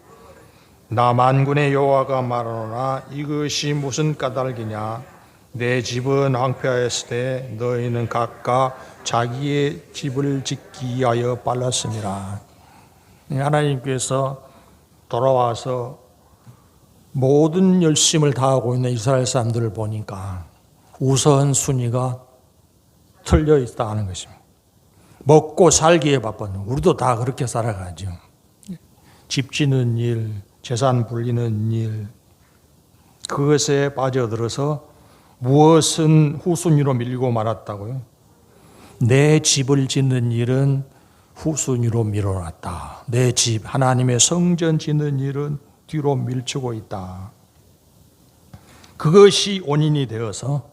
나 만군의 여호와가 말하노라 이것이 무슨 까닭이냐. 내 집은 황폐하였을 때 너희는 각각 자기의 집을 짓기 위하여 빨랐으니라. 하나님께서 돌아와서 모든 열심을 다하고 있는 이스라엘 사람들을 보니까 우선순위가 틀려 있다는 것입니다. 먹고 살기에 바쁜, 우리도 다 그렇게 살아가죠. 집 짓는 일, 재산 불리는 일, 그것에 빠져들어서 무엇은 후순위로 밀고 말았다고요? 내 집을 짓는 일은 후순위로 밀어놨다. 내 집, 하나님의 성전 짓는 일은 뒤로 밀치고 있다. 그것이 원인이 되어서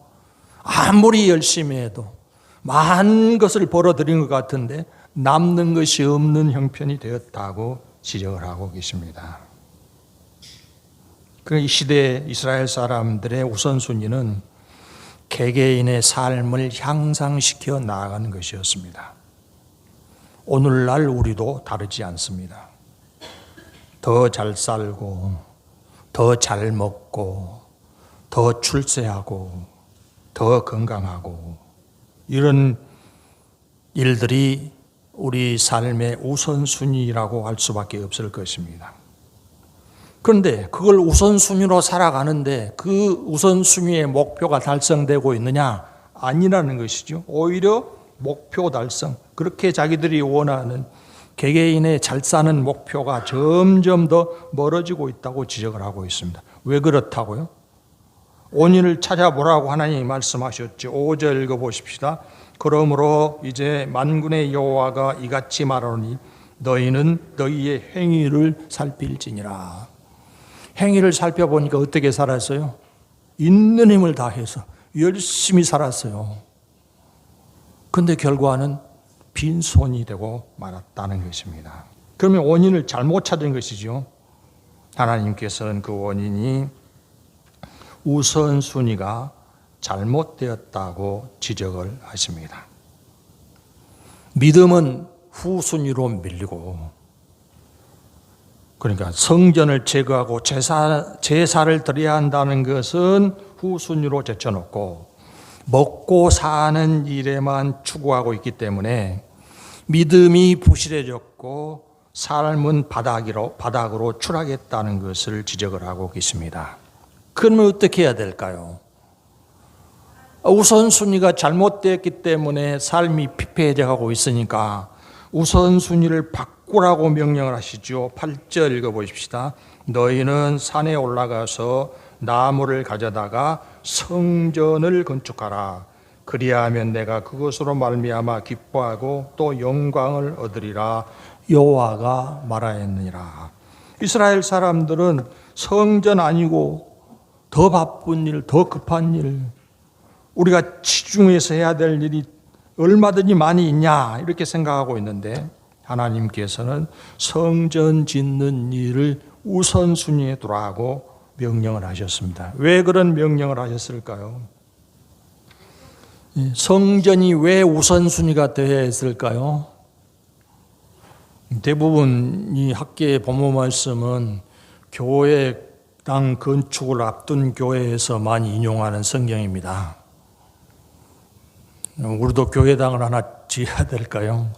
아무리 열심히 해도 많은 것을 벌어들인 것 같은데 남는 것이 없는 형편이 되었다고 지적을 하고 계십니다. 그 이 시대 이스라엘 사람들의 우선순위는 개개인의 삶을 향상시켜 나아가는 것이었습니다. 오늘날 우리도 다르지 않습니다. 더 잘 살고, 더 잘 먹고, 더 출세하고, 더 건강하고, 이런 일들이 우리 삶의 우선순위라고 할 수밖에 없을 것입니다. 그런데 그걸 우선순위로 살아가는데 그 우선순위의 목표가 달성되고 있느냐? 아니라는 것이죠. 오히려 목표 달성, 그렇게 자기들이 원하는 개개인의 잘 사는 목표가 점점 더 멀어지고 있다고 지적을 하고 있습니다. 왜 그렇다고요? 원인을 찾아보라고 하나님이 말씀하셨죠. 5절 읽어보십시다. 그러므로 이제 만군의 여호와가 이같이 말하노니 너희는 너희의 행위를 살필지니라. 행위를 살펴보니까 어떻게 살았어요? 있는 힘을 다해서 열심히 살았어요. 그런데 결과는 빈손이 되고 말았다는 것입니다. 그러면 원인을 잘못 찾은 것이죠. 하나님께서는 그 원인이 우선순위가 잘못되었다고 지적을 하십니다. 믿음은 후순위로 밀리고, 그러니까 성전을 제거하고 제사를 드려야 한다는 것은 후순위로 제쳐놓고 먹고 사는 일에만 추구하고 있기 때문에 믿음이 부실해졌고 삶은 바닥으로 추락했다는 것을 지적을 하고 계십니다. 그러면 어떻게 해야 될까요? 우선순위가 잘못되었기 때문에 삶이 피폐해져 가고 있으니까 우선순위를 바꾸라고 명령을 하시죠. 8절 읽어보십시다. 너희는 산에 올라가서 나무를 가져다가 성전을 건축하라. 그리하면 내가 그것으로 말미암아 기뻐하고 또 영광을 얻으리라. 여호와가 말하였느니라. 이스라엘 사람들은 성전 아니고 더 바쁜 일, 더 급한 일, 우리가 치중해서 해야 될 일이 얼마든지 많이 있냐 이렇게 생각하고 있는데 하나님께서는 성전 짓는 일을 우선순위에 두라고 명령을 하셨습니다. 왜 그런 명령을 하셨을까요? 성전이 왜 우선순위가 되어야 했을까요? 대부분 이 학계의 본문 말씀은 교회당 건축을 앞둔 교회에서 많이 인용하는 성경입니다. 우리도 교회당을 하나 지어야 될까요?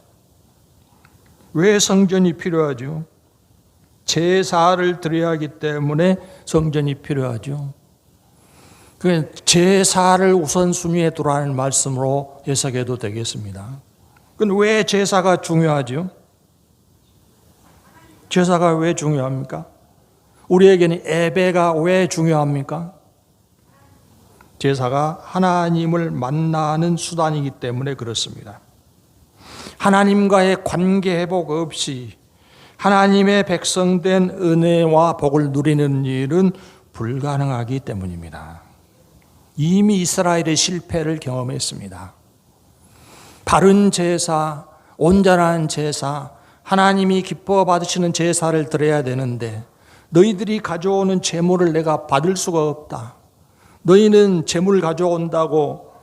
왜 성전이 필요하죠? 제사를 드려야 하기 때문에 성전이 필요하죠. 그 제사를 우선순위에 두라는 말씀으로 해석해도 되겠습니다. 그럼 왜 제사가 중요하죠? 제사가 왜 중요합니까? 우리에게는 예배가 왜 중요합니까? 제사가 하나님을 만나는 수단이기 때문에 그렇습니다. 하나님과의 관계 회복 없이 하나님의 백성된 은혜와 복을 누리는 일은 불가능하기 때문입니다. 이미 이스라엘의 실패를 경험했습니다. 바른 제사, 온전한 제사, 하나님이 기뻐 받으시는 제사를 드려야 되는데 너희들이 가져오는 제물을 내가 받을 수가 없다. 너희는 제물 가져온다고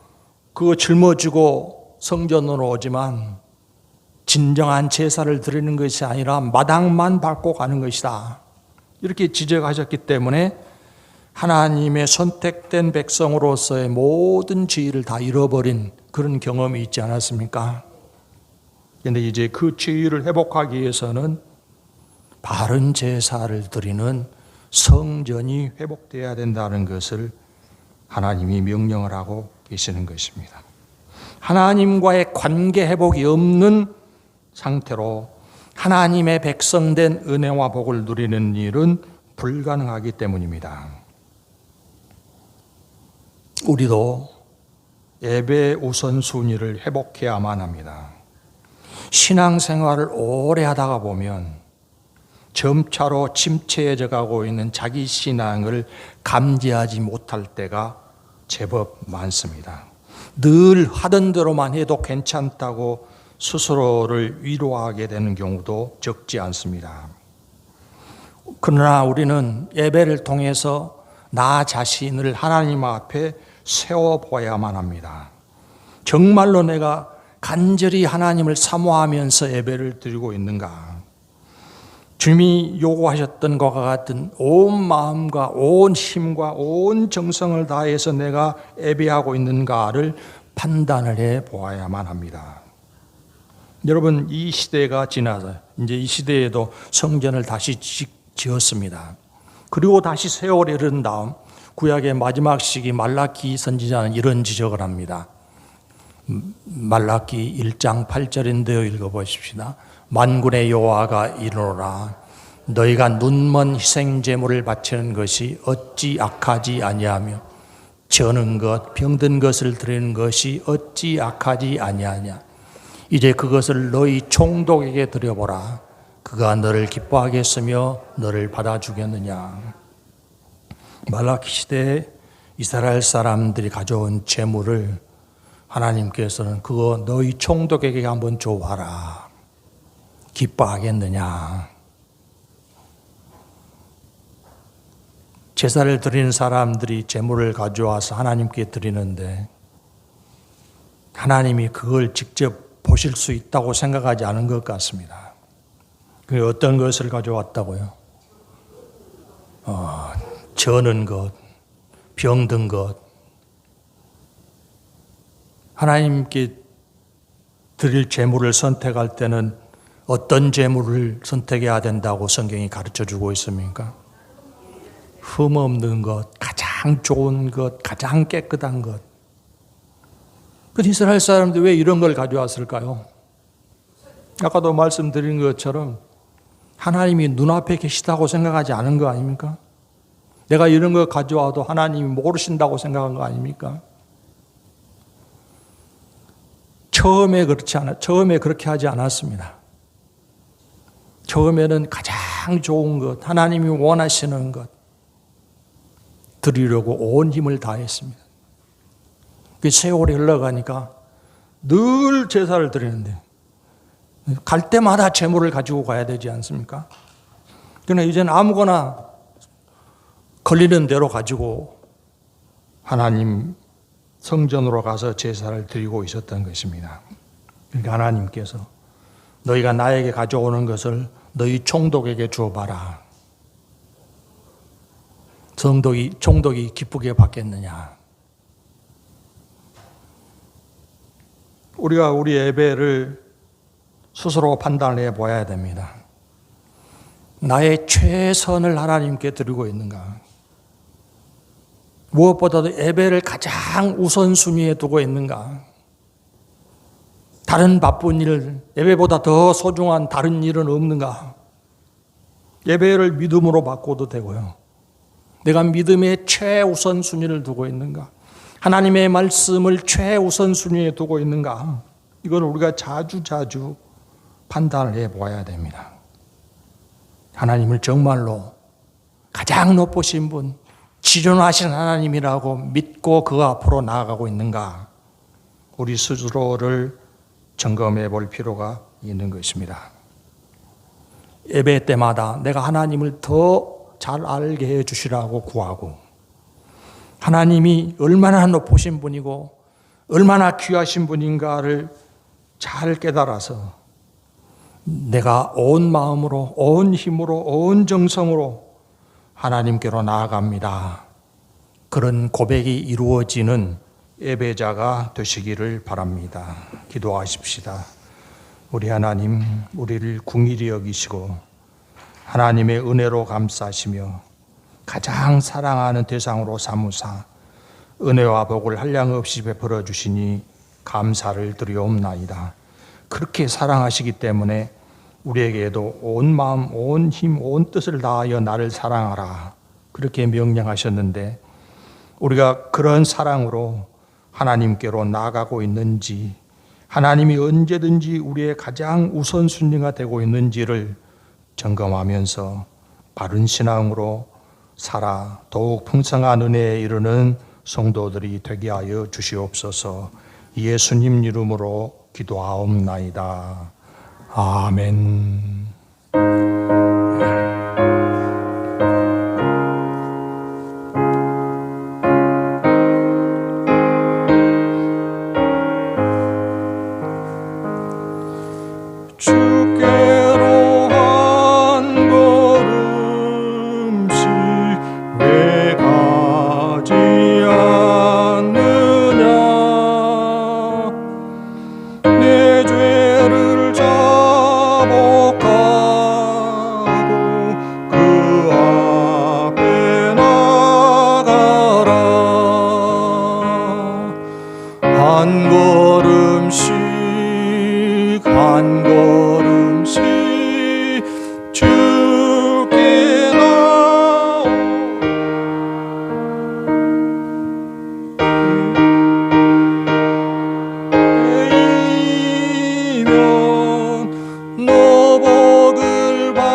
그거 짊어지고 성전으로 오지만 진정한 제사를 드리는 것이 아니라 마당만 밟고 가는 것이다. 이렇게 지적하셨기 때문에 하나님의 선택된 백성으로서의 모든 지위를 다 잃어버린 그런 경험이 있지 않았습니까? 그런데 이제 그 지위를 회복하기 위해서는 바른 제사를 드리는 성전이 회복되어야 된다는 것을 하나님이 명령을 하고 계시는 것입니다. 하나님과의 관계 회복이 없는 상태로 하나님의 백성된 은혜와 복을 누리는 일은 불가능하기 때문입니다. 우리도 예배 우선순위를 회복해야만 합니다. 신앙생활을 오래 하다가 보면 점차로 침체해져 가고 있는 자기 신앙을 감지하지 못할 때가 제법 많습니다. 늘 하던 대로만 해도 괜찮다고 스스로를 위로하게 되는 경우도 적지 않습니다. 그러나 우리는 예배를 통해서 나 자신을 하나님 앞에 세워보아야만 합니다. 정말로 내가 간절히 하나님을 사모하면서 예배를 드리고 있는가? 주님이 요구하셨던 것과 같은 온 마음과 온 힘과 온 정성을 다해서 내가 예배하고 있는가를 판단을 해 보아야만 합니다. 여러분, 이 시대가 지나서 이제 이 시대에도 성전을 다시 지었습니다. 그리고 다시 세월이 흐른 다음 구약의 마지막 시기 말라기 선지자는 이런 지적을 합니다. 말라기 1장 8절인데요. 읽어보십시다. 만군의 여호와가 이르노라 너희가 눈먼 희생 제물을 바치는 것이 어찌 악하지 아니하며 저는 것 병든 것을 드리는 것이 어찌 악하지 아니하냐. 이제 그것을 너희 총독에게 드려보라. 그가 너를 기뻐하겠으며 너를 받아주겠느냐. 말라기 시대에 이스라엘 사람들이 가져온 제물을 하나님께서는 그거 너희 총독에게 한번 줘봐라. 기뻐하겠느냐. 제사를 드리는 사람들이 제물을 가져와서 하나님께 드리는데 하나님이 그걸 직접 보실 수 있다고 생각하지 않은 것 같습니다. 그 어떤 것을 가져왔다고요? 저는 것, 병든 것. 하나님께 드릴 제물을 선택할 때는 어떤 제물을 선택해야 된다고 성경이 가르쳐주고 있습니까? 흠없는 것, 가장 좋은 것, 가장 깨끗한 것. 그 이스라엘 사람들이 왜 이런 걸 가져왔을까요? 아까도 말씀드린 것처럼 하나님이 눈앞에 계시다고 생각하지 않은 거 아닙니까? 내가 이런 거 가져와도 하나님이 모르신다고 생각한 거 아닙니까? 처음에 그렇게 하지 않았습니다. 처음에는 가장 좋은 것, 하나님이 원하시는 것 드리려고 온 힘을 다했습니다. 그 세월이 흘러가니까 늘 제사를 드리는데 갈 때마다 제물을 가지고 가야 되지 않습니까? 그러나 이제는 아무거나 걸리는 대로 가지고 하나님 성전으로 가서 제사를 드리고 있었던 것입니다. 그러니까 하나님께서 너희가 나에게 가져오는 것을 너희 총독에게 주어봐라. 총독이 기쁘게 받겠느냐. 우리가 우리 예배를 스스로 판단해 보아야 됩니다. 나의 최선을 하나님께 드리고 있는가? 무엇보다도 예배를 가장 우선순위에 두고 있는가? 다른 바쁜 일, 예배보다 더 소중한 다른 일은 없는가? 예배를 믿음으로 바꿔도 되고요. 내가 믿음의 최우선순위를 두고 있는가? 하나님의 말씀을 최우선순위에 두고 있는가? 이걸 우리가 자주 판단을 해보아야 됩니다. 하나님을 정말로 가장 높으신 분, 지존하신 하나님이라고 믿고 그 앞으로 나아가고 있는가? 우리 스스로를 점검해 볼 필요가 있는 것입니다. 예배 때마다 내가 하나님을 더 잘 알게 해 주시라고 구하고 하나님이 얼마나 높으신 분이고 얼마나 귀하신 분인가를 잘 깨달아서 내가 온 마음으로, 온 힘으로, 온 정성으로 하나님께로 나아갑니다. 그런 고백이 이루어지는 예배자가 되시기를 바랍니다. 기도하십시다. 우리 하나님, 우리를 긍휼히 여기시고 하나님의 은혜로 감싸시며 가장 사랑하는 대상으로 삼으사 은혜와 복을 한량없이 베풀어 주시니 감사를 드리옵나이다. 그렇게 사랑하시기 때문에 우리에게도 온 마음, 온 힘, 온 뜻을 다하여 나를 사랑하라. 그렇게 명령하셨는데 우리가 그런 사랑으로 하나님께로 나아가고 있는지, 하나님이 언제든지 우리의 가장 우선순위가 되고 있는지를 점검하면서 바른 신앙으로 살아 더욱 풍성한 은혜에 이르는 성도들이 되게 하여 주시옵소서. 예수님 이름으로 기도하옵나이다. 아멘. 주께로 한 걸음씩 왜 가지 않느냐. 내 죄를 자복하고 그 앞에 나가라. 한 걸음씩 한 걸음씩 주께 나오면 너 복을 받으리라.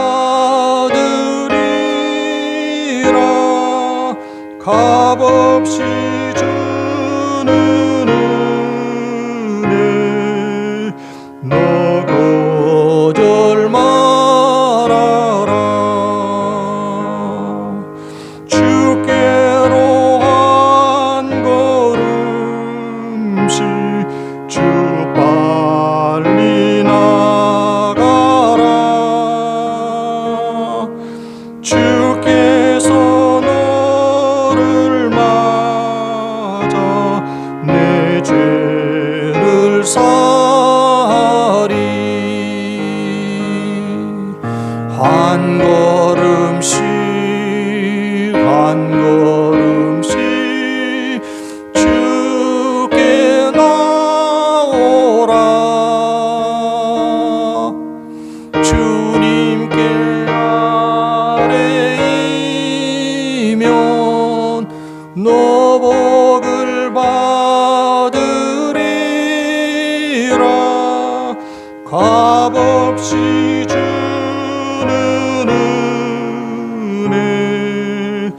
값없이 주는 은혜 너 거절 말아라. 주께로 한 걸음씩 주 빨리 나가라. 주께서 너를 맞아 내 죄를 사하리. 한 걸음씩 한 걸음씩 주께 나오라. 주님께 아뢰이면 너 복을 받으리라. 값없이 주는 은혜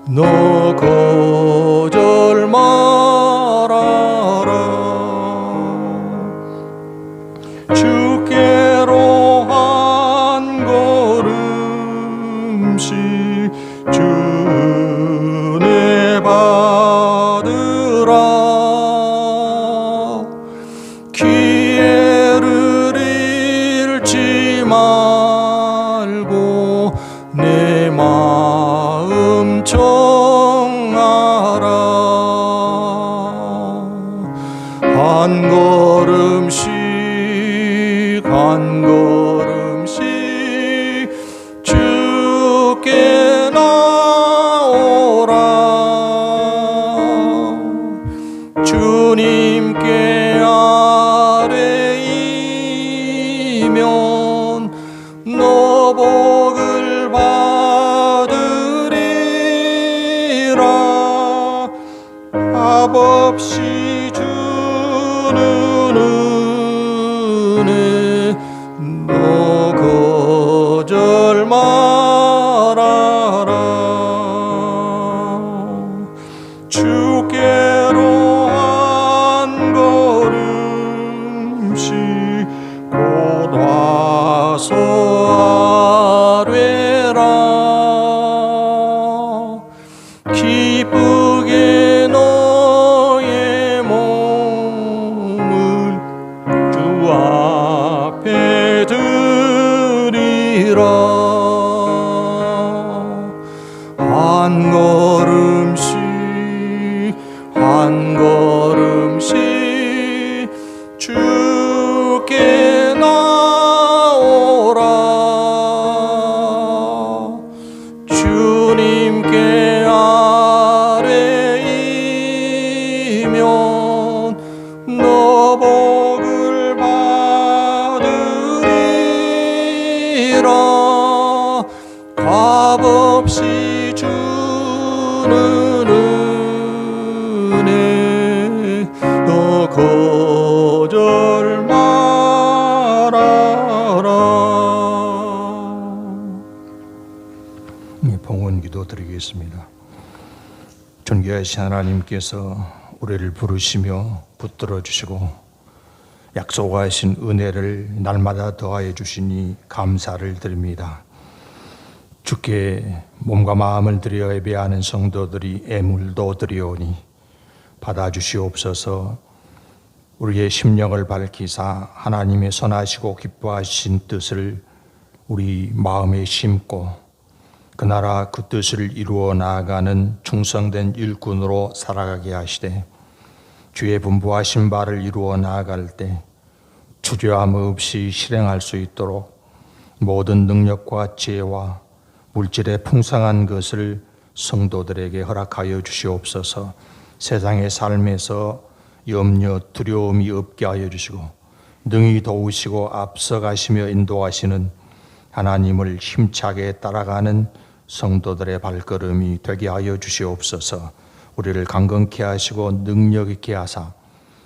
너 거절 말아라. 주께로 한 걸음씩 주 은혜 받으라. 기회를 잃지 말고 내 마음 정하라. 한 걸음씩 한 걸음씩 주께 나오라. 주님께 아뢰이면 너 복을 받으리라. 값없이 주는 은혜 너 거절 말아라. 주께로 한 걸음씩 곧 와서 아뢰라. 기쁘게 너의 몸을 주 앞에 드리라. 한 걸음씩 한 걸음씩 주께 나오라. 주님께 아뢰이면 너 복을 받으리라. 값없이 주는 은혜 너 거절 말아라. 봉헌기도 드리겠습니다. 존귀하신 하나님께서 우리를 부르시며 붙들어 주시고 약속하신 은혜를 날마다 더하여 주시니 감사를 드립니다. 주께 몸과 마음을 드려 예배하는 성도들이 애물도 드리오니 받아주시옵소서. 우리의 심령을 밝히사 하나님의 선하시고 기뻐하신 뜻을 우리 마음에 심고 그 나라 그 뜻을 이루어 나아가는 충성된 일꾼으로 살아가게 하시되 주의 분부하신 바를 이루어 나아갈 때 주저함 없이 실행할 수 있도록 모든 능력과 지혜와 물질의 풍성한 것을 성도들에게 허락하여 주시옵소서. 세상의 삶에서 염려, 두려움이 없게 하여 주시고 능히 도우시고 앞서가시며 인도하시는 하나님을 힘차게 따라가는 성도들의 발걸음이 되게 하여 주시옵소서. 우리를 강건케 하시고 능력 있게 하사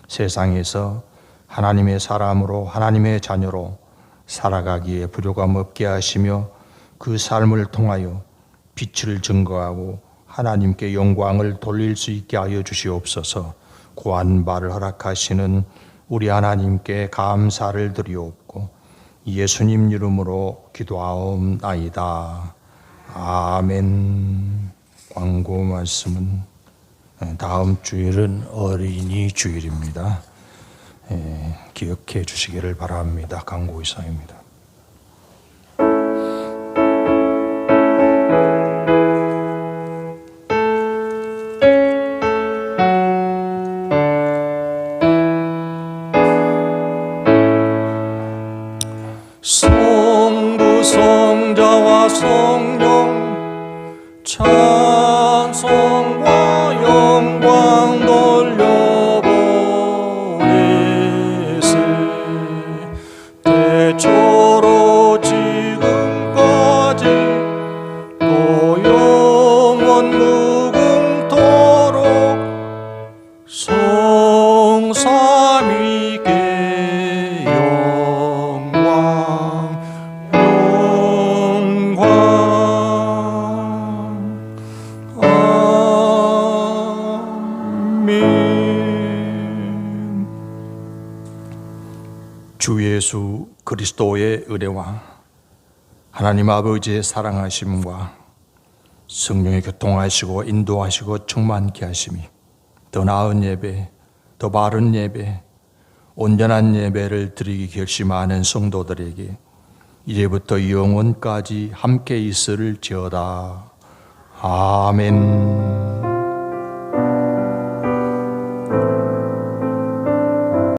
세상에서 하나님의 사람으로 하나님의 자녀로 살아가기에 부족함 없게 하시며 그 삶을 통하여 빛을 증거하고 하나님께 영광을 돌릴 수 있게 하여 주시옵소서. 고한 바를 허락하시는 우리 하나님께 감사를 드리옵고 예수님 이름으로 기도하옵나이다. 아멘. 광고 말씀은 다음 주일은 어린이 주일입니다. 기억해 주시기를 바랍니다. 광고 이상입니다. 성부 성자와 성령 찬송과 영광 돌려보내세. 대초로 지금까지 또 영원 무궁토록 성삼위께 영광 아멘. 주 예수 그리스도의 은혜와 하나님 아버지의 사랑하심과 성령의 교통하시고 인도하시고 충만케 하심이 더 나은 예배, 더 바른 예배, 온전한 예배를 드리기 결심하는 성도들에게 이제부터 영원까지 함께 있을지어다. 아멘.